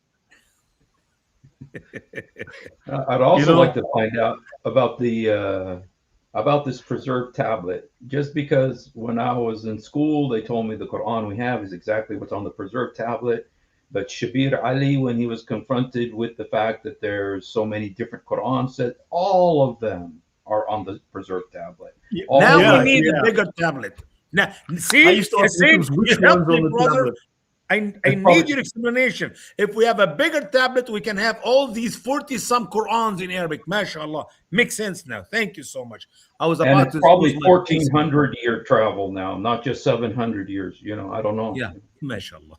I'd also like to find out about about this preserved tablet, just because when I was in school, they told me the Quran we have is exactly what's on the preserved tablet. But Shabir Ali, when he was confronted with the fact that there's so many different Qur'ans, said all of them are on the preserved tablet. Now we need a bigger tablet. Now, see, I used to ask which one's on the tablet. I need your explanation. If we have a bigger tablet, we can have all these 40-some Qur'ans in Arabic. MashaAllah. Makes sense now. Thank you so much. I was about it's probably 1,400 year travel now, not just 700 years. You know, I don't know. Yeah, MashaAllah.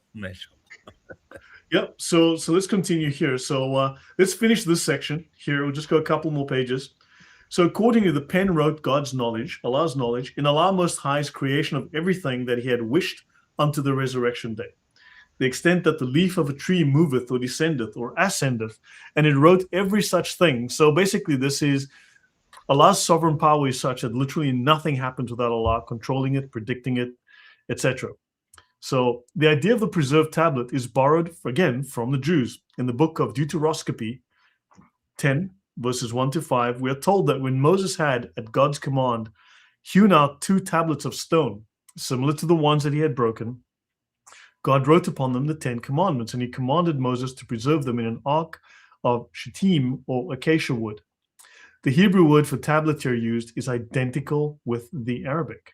Yep. So let's continue here. So let's finish this section here. We'll just go a couple more pages. So accordingly, the pen wrote God's knowledge, Allah's knowledge, in Allah Most High's creation of everything that He had wished unto the resurrection day. The extent that the leaf of a tree moveth or descendeth or ascendeth, and it wrote every such thing. So basically, this is Allah's sovereign power is such that literally nothing happens without Allah controlling it, predicting it, etc. So the idea of the preserved tablet is borrowed, again, from the Jews. In the book of Deuteroscopy 10, verses 1 to 5, we are told that when Moses had, at God's command, hewn out 2 tablets of stone, similar to the ones that he had broken, God wrote upon them the 10 commandments, and he commanded Moses to preserve them in an ark of shittim or acacia wood. The Hebrew word for tablet here used is identical with the Arabic.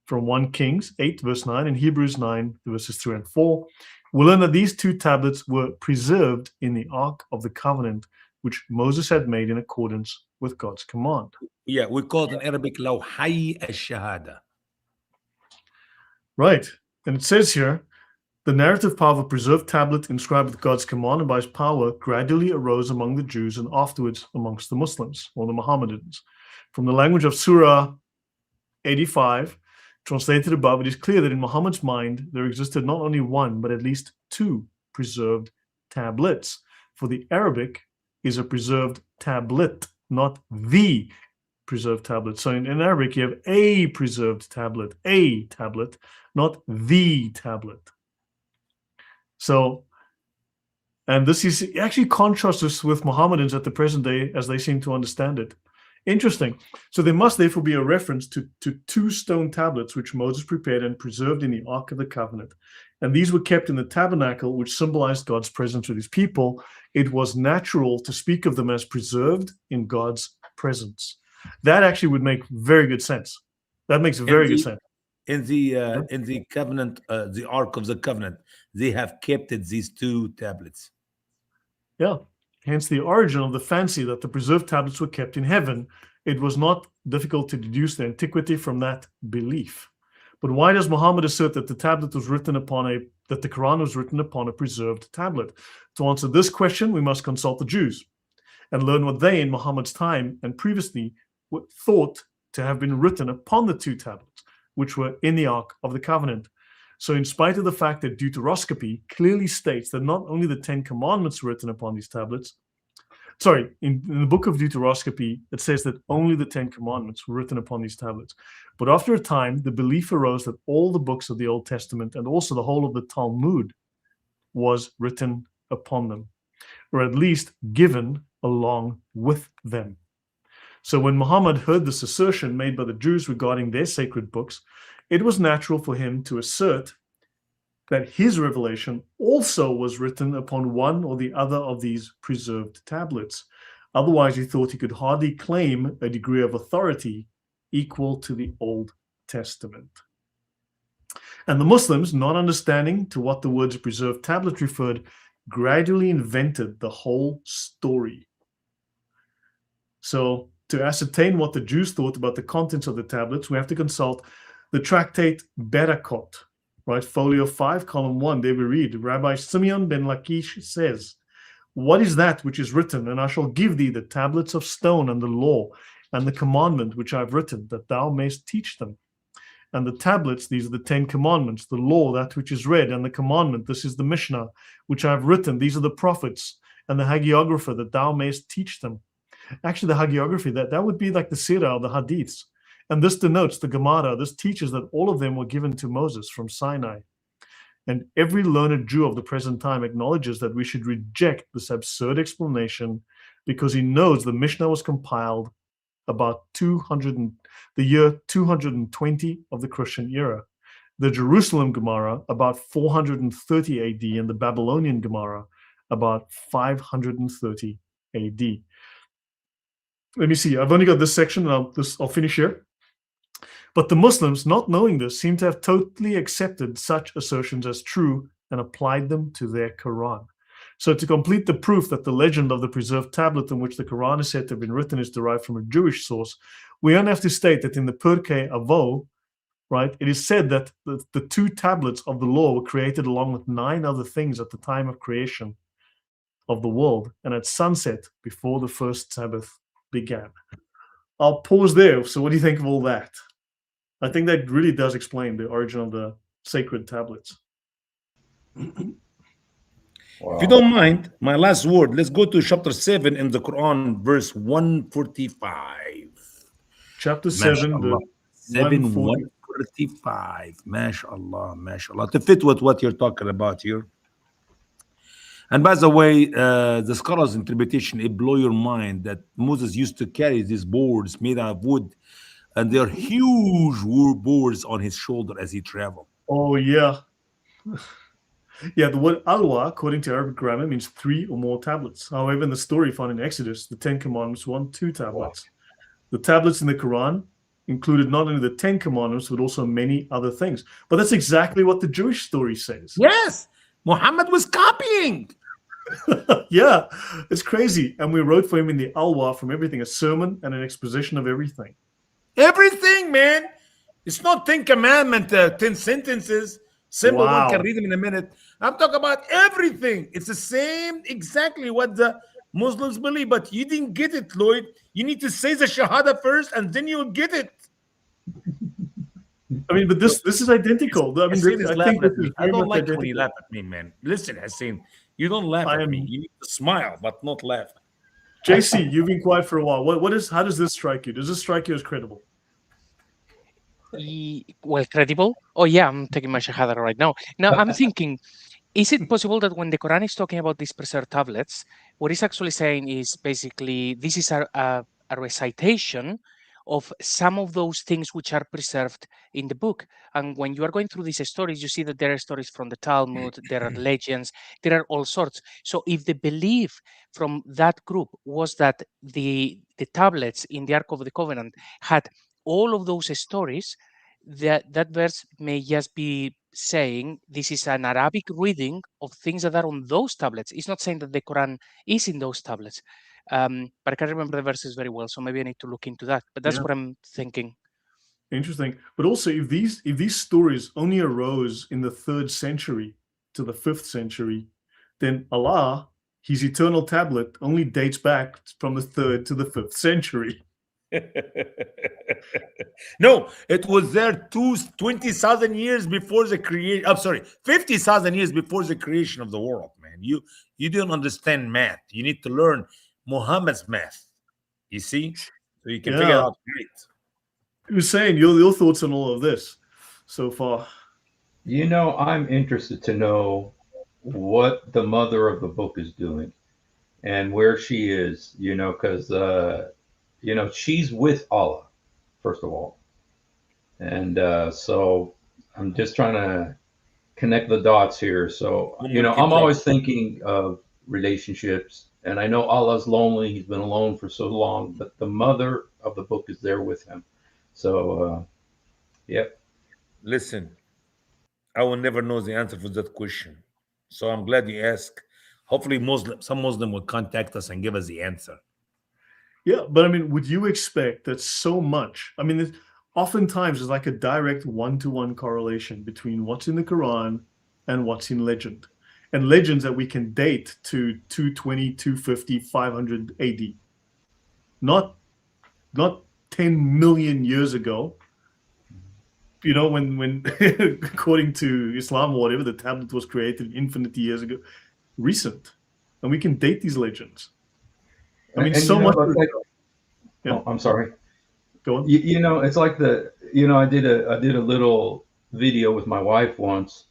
From 1 Kings 8, verse 9, and Hebrews 9, verses 3 and 4, we learn that these 2 tablets were preserved in the Ark of the Covenant, which Moses had made in accordance with God's command. Yeah, we call it in Arabic, Lawhay al-Shahada. Right. And it says here, the narrative power of a preserved tablet inscribed with God's command and by his power gradually arose among the Jews and afterwards amongst the Muslims or the Mohammedans. From the language of Surah 85, translated above, it is clear that in Muhammad's mind there existed not only 1, but at least 2 preserved tablets. For the Arabic is a preserved tablet, not the preserved tablet. So in Arabic, you have a preserved tablet, not the tablet. So, and this is actually contrasts this with Mohammedans at the present day as they seem to understand it. Interesting. So there must therefore be a reference to 2 stone tablets which Moses prepared and preserved in the Ark of the Covenant. And these were kept in the tabernacle, which symbolized God's presence with his people. It was natural to speak of them as preserved in God's presence. That actually would make very good sense. That makes very good sense. In the covenant, the Ark of the Covenant, they have kept these 2 tablets. Yeah. Hence the origin of the fancy that the preserved tablets were kept in heaven. It was not difficult to deduce the antiquity from that belief. But why does Muhammad assert that the tablet was written upon that the Quran was written upon a preserved tablet? To answer this question, we must consult the Jews and learn what they, in Muhammad's time and previously, thought to have been written upon the 2 tablets, which were in the Ark of the Covenant. So in spite of the fact that deuteroscopy clearly states that not only the 10 commandments were written upon these tablets, in the book of deuteroscopy, it says that only the 10 commandments were written upon these tablets. But after a time, the belief arose that all the books of the Old Testament and also the whole of the Talmud was written upon them, or at least given along with them. So when Muhammad heard this assertion made by the Jews regarding their sacred books, it was natural for him to assert that his revelation also was written upon one or the other of these preserved tablets. Otherwise, he thought he could hardly claim a degree of authority equal to the Old Testament. And the Muslims, not understanding to what the words preserved tablet referred, gradually invented the whole story. So, to ascertain what the Jews thought about the contents of the tablets, we have to consult the tractate Berakot, right? Folio 5, column 1. There we read, Rabbi Simeon ben Lakish says, "What is that which is written? And I shall give thee the tablets of stone and the law and the commandment which I have written, that thou mayst teach them. And the tablets, these are the 10 commandments, the law, that which is read, and the commandment, this is the Mishnah, which I have written, these are the prophets, and the hagiographer, that thou mayst teach them." Actually, the hagiography, that would be like the Sirah, the Hadiths. And this denotes the Gemara. This teaches that all of them were given to Moses from Sinai. And every learned Jew of the present time acknowledges that we should reject this absurd explanation because he knows the Mishnah was compiled about the year 220 of the Christian era. The Jerusalem Gemara about 430 AD, and the Babylonian Gemara about 530 AD. Let me see. I've only got this section, and I'll finish here. But the Muslims, not knowing this, seem to have totally accepted such assertions as true and applied them to their Quran. So to complete the proof that the legend of the preserved tablet in which the Quran is said to have been written is derived from a Jewish source, we only have to state that in the Pirkei Avot, right, it is said that the 2 tablets of the law were created along with 9 other things at the time of creation of the world and at sunset before the first Sabbath began. I'll pause there. So what do you think of all that? I think that really does explain the origin of the sacred tablets. Wow. If you don't mind, my last word, let's go to chapter 7 in the Quran, verse 145. Chapter 7, 145. MashaAllah, MashaAllah. To fit with what you're talking about here. And by the way, the scholars' interpretation, it blow your mind that Moses used to carry these boards made out of wood, and they're huge boards on his shoulder as he traveled. Oh, yeah. Yeah, the word alwa, according to Arabic grammar, means 3 or more tablets. However, in the story found in Exodus, the 10 commandments were on 2 tablets. The tablets in the Quran included not only the 10 commandments, but also many other things. But that's exactly what the Jewish story says. Yes, Muhammad was copying. Yeah, it's crazy. And we wrote for him in the alwa from everything, a sermon and an exposition of everything. Everything, man. It's not 10 commandments, 10 sentences. Simple, Wow. one can read them in a minute. I'm talking about everything. It's the same, exactly what the Muslims believe, but you didn't get it, Lloyd. You need to say the Shahada first, and then you'll get it. I mean, but this is identical. I mean, Hassan is I laughing think at me. I don't like when you laugh at me, man. Listen, Hassan, You don't laugh I at me. am- You need to smile, but not laugh. JC, you've been quiet for a while. How does this strike you? Does this strike you as credible? Well, credible. Oh yeah, I'm taking my shahada right now. Now I'm thinking, is it possible that when the Quran is talking about these preserved tablets, what it's actually saying is basically this is a recitation of some of those things which are preserved in the book. And when you are going through these stories, you see that there are stories from the Talmud, there are legends, there are all sorts. So if the belief from that group was that the tablets in the Ark of the Covenant had all of those stories, that verse may just be saying this is an Arabic reading of things that are on those tablets. It's not saying that the Quran is in those tablets. But I can't remember the verses very well, so maybe I need to look into that. But that's Yeah. what I'm thinking. Interesting. But also, if these stories only arose in the 3rd century to the 5th century, then Allah, his eternal tablet, only dates back from the 3rd to the 5th century. No, it was there 20,000 years before the creation. I'm sorry, 50,000 years before the creation of the world, man. You don't understand math. You need to learn Muhammad's math. You see, so you can figure it Yeah. out right. Hussein, your thoughts on all of this so far? You know, I'm interested to know what the mother of the book is doing and where she is, you know, because, you know, she's with Allah, first of all. And so I'm just trying to connect the dots here. So, you know, I'm always thinking of relationships, and I know Allah's lonely. He's been alone for so long, but the mother of the book is there with him. So, yep. Listen, I will never know the answer for that question. So I'm glad you asked. Hopefully some Muslim will contact us and give us the answer. Yeah, but I mean, would you expect that so much? I mean, oftentimes there's like a direct one-to-one correlation between what's in the Quran and what's in legend. And legends that we can date to 220, 250, 500 AD. Not 10 million years ago. You know, when according to Islam or whatever, the tablet was created infinity years ago. Recent. And we can date these legends. I mean, And so you know, much. like, Yeah. oh, I'm sorry. Go on. You know, it's like I did a little video with my wife once,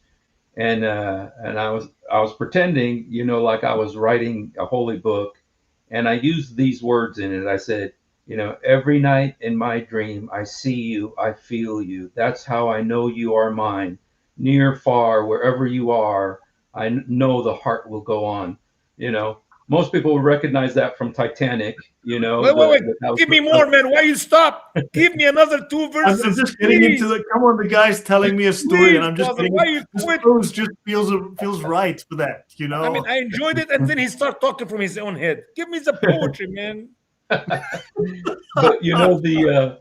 and I was pretending, you know, like I was writing a holy book, and I used these words in it. I said, you know, every night in my dream, I see you, I feel you. That's how I know you are mine. Near, far, wherever you are, I know the heart will go on. You know, most people will recognize that from Titanic. You know, Wait. Give me more, man. Why you stop? Give me another 2 verses. I'm just getting into the. Come on, the guy's telling me a story, and I'm just brother, getting. why you This quit? prose just feels right for that, you know. I mean, I enjoyed it, and then he started talking from his own head. Give me the poetry, man. But you know the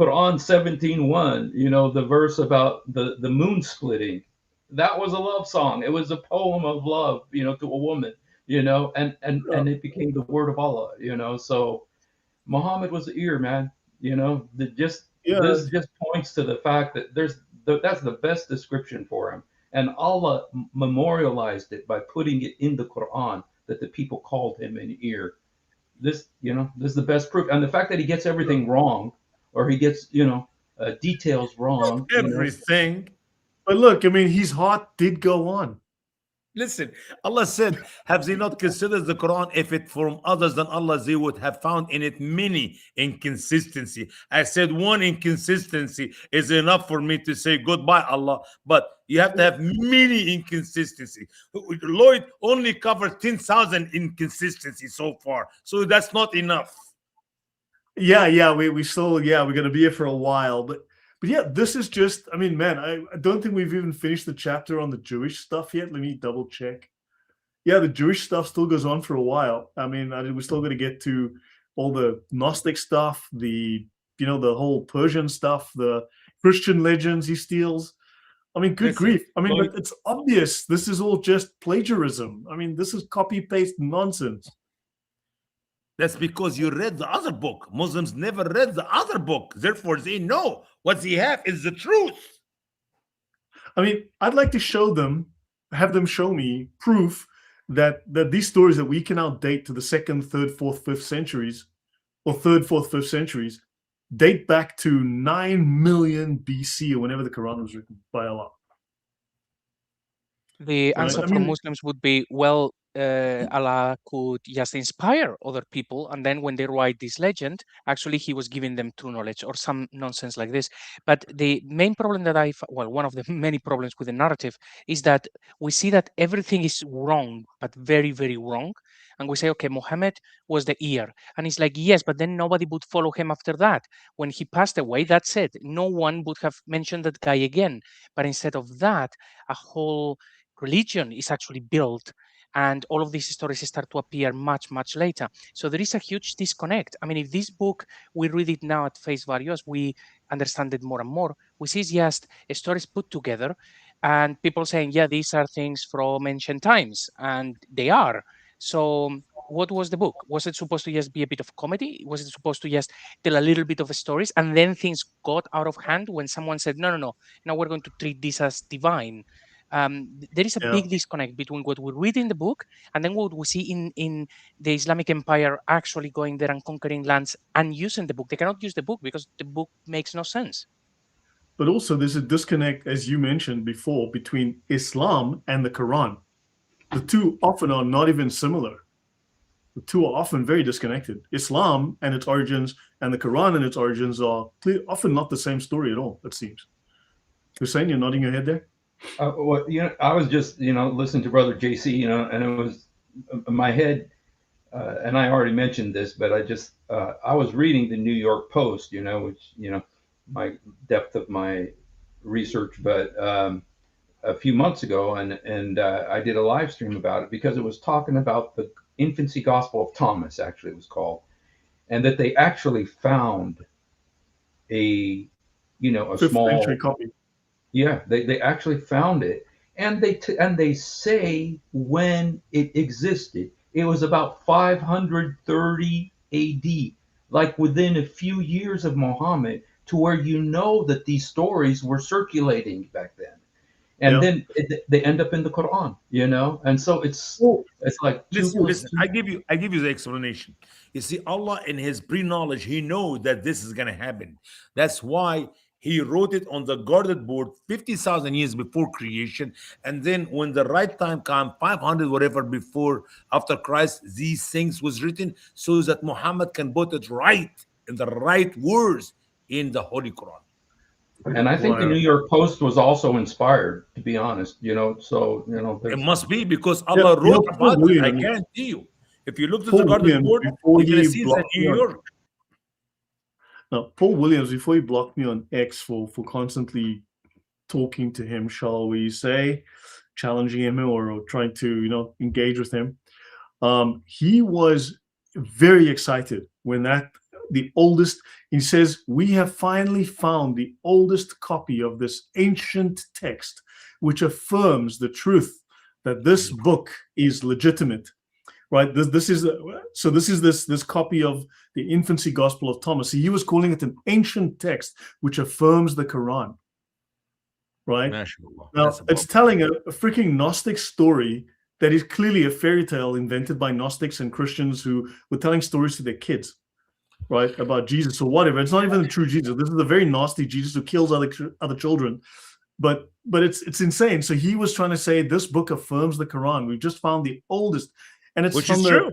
Quran 17:1, you know, the verse about the moon splitting, that was a love song. It was a poem of love, you know, to a woman, you know, and it became the word of Allah, you know. So Muhammad was the ear, man, you know. This just points to the fact that that's the best description for him, and Allah memorialized it by putting it in the Quran that the people called him an ear. This, you know, this is the best proof. And the fact that he gets everything wrong, or he gets, you know, details wrong. Everything. You know? But look, I mean, his heart did go on. Listen, Allah said, have they not considered the Quran? If it from others than Allah, they would have found in it many inconsistency. I said one inconsistency is enough for me to say goodbye, Allah. But you have to have many inconsistency. Lloyd only covered 10,000 inconsistency so far. So that's not enough. Yeah, we still, we're going to be here for a while. But yeah, this is just, I mean, man, I don't think we've even finished the chapter on the Jewish stuff yet. Let me double check. Yeah, the Jewish stuff still goes on for a while. I mean, we're still going to get to all the Gnostic stuff, the whole Persian stuff, the Christian legends he steals. I mean, good grief. I mean, but it's obvious this is all just plagiarism. I mean, this is copy-paste nonsense. That's because you read the other book. Muslims never read the other book. Therefore, they know what they have is the truth. I mean, I'd like to show them have them show me proof that these stories that we can now date to the 2nd, 3rd, 4th, 5th centuries, or 3rd, 4th, 5th centuries, date back to 9 million BC or whenever the Quran was written by Allah. The Right? answer I from mean, Muslims would be, well, Allah could just inspire other people, and then when they write this legend, actually he was giving them true knowledge or some nonsense like this. But the main problem that one of the many problems with the narrative is that we see that everything is wrong, but very, very wrong. And we say, okay, Muhammad was the ear. And it's like, yes, but then nobody would follow him after that. When he passed away, that's it. No one would have mentioned that guy again. But instead of that, a whole religion is actually built, and all of these stories start to appear much, much later. So there is a huge disconnect. I mean, if this book, we read it now at face value, as we understand it more and more, we see just stories put together and people saying, yeah, these are things from ancient times, and they are. So what was the book? Was it supposed to just be a bit of comedy? Was it supposed to just tell a little bit of stories, and then things got out of hand when someone said, no, no, no, now we're going to treat this as divine? There is a yeah. big disconnect between what we read in the book and then what we see in the Islamic Empire actually going there and conquering lands and using the book. They cannot use the book because the book makes no sense. But also there's a disconnect, as you mentioned before, between Islam and the Quran. The two often are not even similar. The two are often very disconnected. Islam and its origins and the Quran and its origins are often not the same story at all, it seems. Hussein, you're nodding your head there? Well, I was just, listening to Brother JC, and it was my head, and I already mentioned this, but I was reading the New York Post, which, my depth of my research, but a few months ago, and I did a live stream about it because it was talking about the infancy gospel of Thomas, actually it was called, and that they actually found a 5th small century copy. Yeah, they actually found it, and they say when it existed, it was about 530 A.D., like within a few years of Muhammad, to where that these stories were circulating back then, and then they end up in the Quran, and so it's like listen, I give you the explanation. You see, Allah in his pre-knowledge, he knows that this is going to happen. That's why he wrote it on the guarded board 50,000 years before creation. And then when the right time came, 500 whatever after Christ, these things was written so that Muhammad can put it right in the right words in the Holy Quran. And I think the New York Post was also inspired, to be honest, so, it must be because Allah wrote about it. I guarantee you. If you look at the guarded board, you're going to see that New York. Now, Paul Williams, before he blocked me on X for constantly talking to him, shall we say, challenging him or trying to, engage with him, he was very excited when he says, we have finally found the oldest copy of this ancient text, which affirms the truth that this book is legitimate. Right. This is this copy of the infancy gospel of Thomas. He was calling it an ancient text which affirms the Quran. Right. Now it's telling a freaking Gnostic story that is clearly a fairy tale invented by Gnostics and Christians who were telling stories to their kids, right, about Jesus or whatever. It's not even the true Jesus. This is a very nasty Jesus who kills other children. But it's insane. So he was trying to say this book affirms the Quran. We've just found the oldest. And it's true.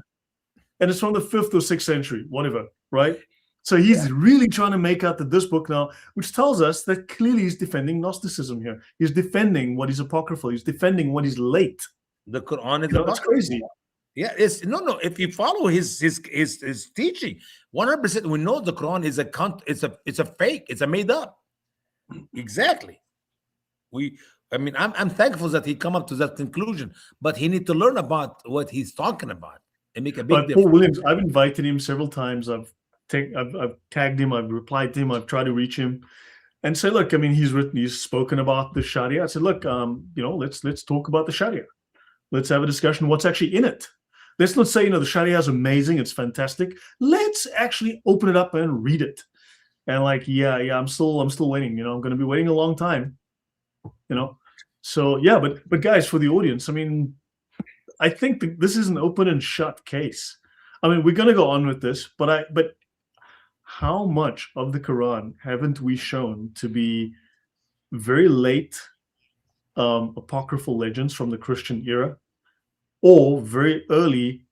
And it's from the 5th or 6th century, whatever, right? So he's really trying to make out that this book now, which tells us that clearly he's defending Gnosticism here. He's defending what is apocryphal. He's defending what is late. The Quran is that's crazy. Yeah, it's no. If you follow his teaching, 100%, we know the Quran is it's a fake. It's a made up. Exactly. I'm thankful that he come up to that conclusion, but he need to learn about what he's talking about and make a big difference. Paul Williams, I've invited him several times. I've tagged him. I've replied to him. I've tried to reach him, and say, look, he's spoken about the Sharia. I said, look, let's talk about the Sharia. Let's have a discussion. What's actually in it? Let's not say, the Sharia is amazing. It's fantastic. Let's actually open it up and read it. And I'm still waiting. I'm going to be waiting a long time. So yeah, but guys, for the audience, I mean, I think this is an open and shut case. I mean, we're going to go on with this, but how much of the Quran haven't we shown to be very late apocryphal legends from the Christian era, or very early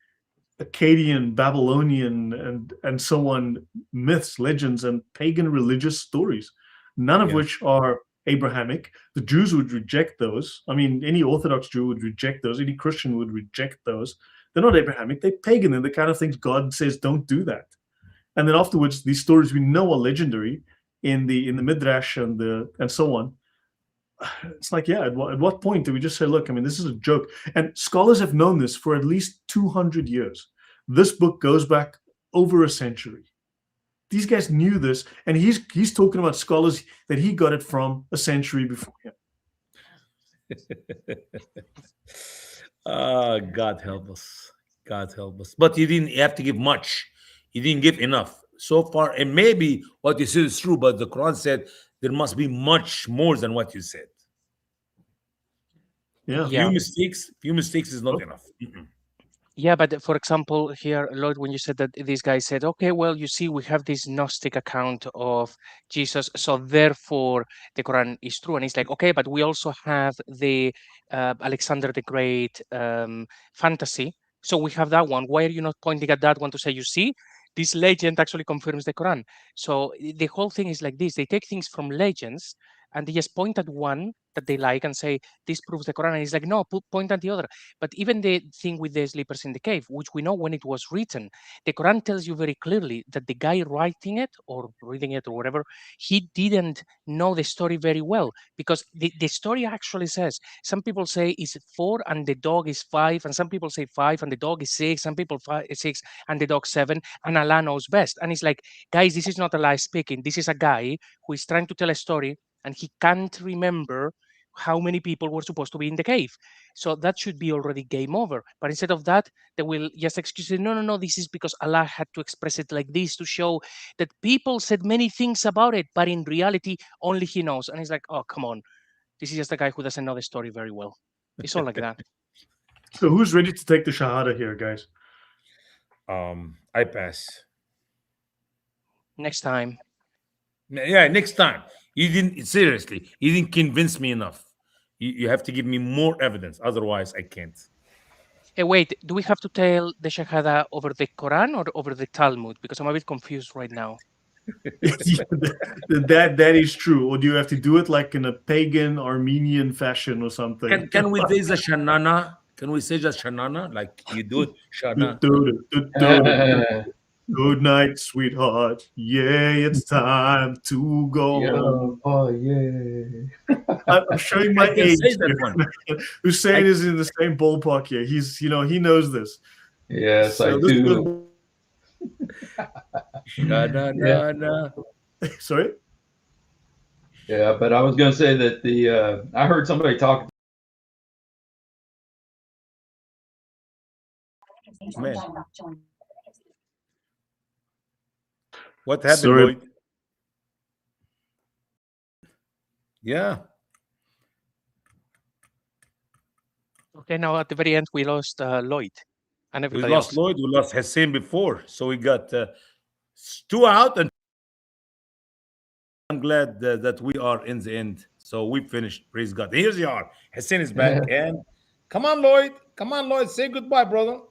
Akkadian, Babylonian, and so on myths, legends, and pagan religious stories, none of which are Abrahamic. The Jews would reject those. I mean, any Orthodox Jew would reject those. Any Christian would reject those. They're not Abrahamic. They're pagan. They're the kind of things God says don't do that. And then afterwards, these stories we know are legendary in the Midrash and so on. It's like, yeah, at what point do we just say, look, I mean, this is a joke? And scholars have known this for at least 200 years. This book goes back over a century. These guys knew this, and he's talking about scholars that he got it from a century before him. God help us. God help us. But you didn't have to give much. You didn't give enough so far. And maybe what you said is true, but the Quran said there must be much more than what you said. Yeah. Few mistakes is not enough. Yeah, but for example, here, Lloyd, when you said that this guy said, okay, well, you see, we have this Gnostic account of Jesus, so therefore the Quran is true. And it's like, okay, but we also have the Alexander the Great fantasy. So we have that one. Why are you not pointing at that one to say, you see, this legend actually confirms the Quran? So the whole thing is like this. They take things from legends and they just point at one that they like and say, this proves the Quran. And it's like, no, point at the other. But even the thing with the sleepers in the cave, which we know when it was written, the Quran tells you very clearly that the guy writing it or reading it or whatever, he didn't know the story very well, because the story actually says, some people say it's 4 and the dog is 5, and some people say 5 and the dog is 6, some people 6 and the dog 7, and Allah knows best. And it's like, guys, this is not Allah speaking. This is a guy who is trying to tell a story and he can't remember how many people were supposed to be in the cave. So that should be already game over. But instead of that, they will just excuse it. No, this is because Allah had to express it like this to show that people said many things about it, but in reality, only he knows. And it's like, oh, come on. This is just a guy who doesn't know the story very well. It's all like that. So who's ready to take the Shahada here, guys? I pass. Next time. Yeah, next time. You didn't convince me enough. You have to give me more evidence. Otherwise, I can't. Hey, wait, do we have to tell the Shahada over the Quran or over the Talmud? Because I'm a bit confused right now. that is true. Or do you have to do it like in a pagan Armenian fashion or something? Can we say the Shanana? Can we say just Shanana? Like you do it, Shana. Good night, sweetheart. Yay, it's time to go. Yeah. Oh, yeah. I'm showing my age. Hussein is in the same ballpark here. He knows this. Yes, so I do. Sorry? Yeah, but I was going to say that I heard somebody talk. Man. What happened, Sorry. Lloyd? Yeah. Okay, now at the very end, we lost Lloyd. And We everybody lost else. Lloyd, we lost Hussein before. So we got 2 out. And I'm glad that we are in the end. So we finished. Praise God. Here's you are. Hussein is back. And come on, Lloyd. Say goodbye, brother.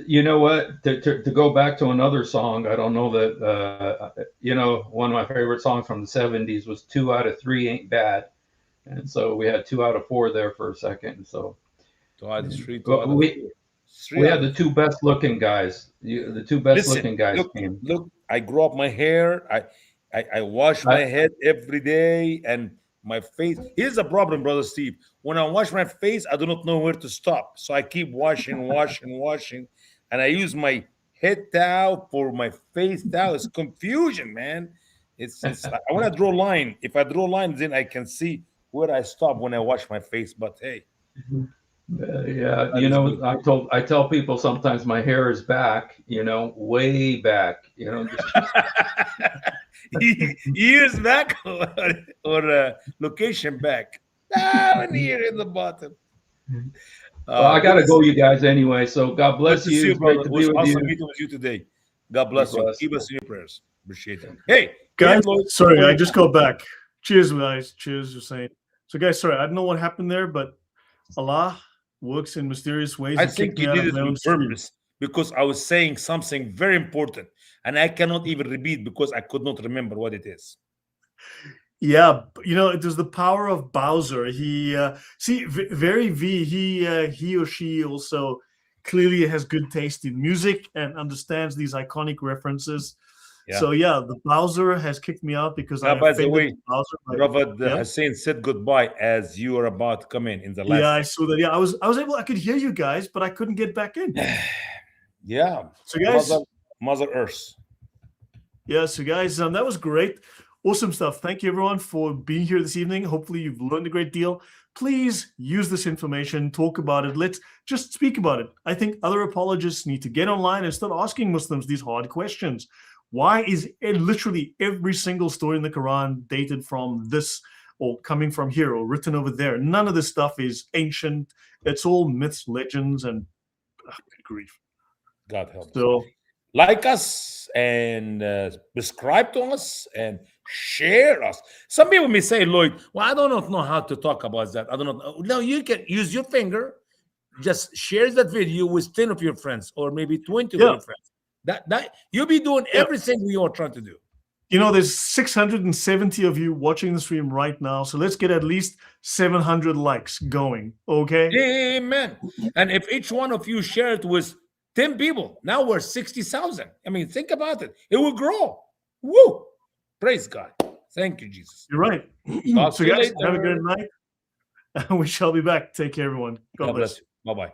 You know what? To go back to another song, I don't know that, one of my favorite songs from the 70s was 2 out of 3 Ain't Bad. And so we had 2 out of 4 there for a second. So 2 out of 3. We had the 2 best looking guys. The 2 best looking guys came. Look, I grow up my hair. I wash my head every day and my face. Here's the problem, brother Steve. When I wash my face, I do not know where to stop. So I keep washing. And I use my head towel for my face towel. It's confusion, man. It's I want to draw a line. If I draw a line, then I can see where I stop when I wash my face. But hey. Yeah, I tell people sometimes my hair is back, way back, years back or location back. Down here in the bottom. Well, I gotta go, you guys. Anyway, so God bless Good to see you. you, It's great brother. to It be was with awesome you. meeting with you today. God bless you. bless. Keep us in your prayers. Appreciate it. Hey, Guys, Lloyd, sorry, before I you just got back. Cheers, guys. Cheers, Hussein. So, guys, sorry, I don't know what happened there, but Allah works in mysterious ways. I He think kicked you me out did of it my own on stream. purpose because I was saying something very important and I cannot even repeat because I could not remember what it is. Yeah, you know, it was the power of Bowser. He very V. He or she also clearly has good taste in music and understands these iconic references. Yeah. So yeah, the Bowser has kicked me out because I by the offended way, Bowser. Brother Yeah? Hussein said goodbye as you were about to come in the last. Yeah, I saw that. Yeah, I was able. I could hear you guys, but I couldn't get back in. Yeah. So guys, Mother Earth. Yeah, so guys, that was great. Awesome stuff. Thank you, everyone, for being here this evening. Hopefully, you've learned a great deal. Please use this information, talk about it. Let's just speak about it. I think other apologists need to get online and start asking Muslims these hard questions. Why is literally every single story in the Quran dated from this or coming from here or written over there? None of this stuff is ancient. It's all myths, legends, and good grief. God help us. So, like us and subscribe to us and share us. Some people may say, Lloyd, well, I don't know how to talk about that. I don't know. No, you can use your finger, just share that video with 10 of your friends or maybe 20 of your friends. That you'll be doing everything we are trying to do. You know, there's 670 of you watching the stream right now. So let's get at least 700 likes going. Okay. Amen. And if each one of you share it with 10 people, now we're 60,000. I mean, think about it. It will grow. Woo! Praise God. Thank you, Jesus. You're right. So guys, have a good night. We shall be back. Take care, everyone. God bless. Bye-bye.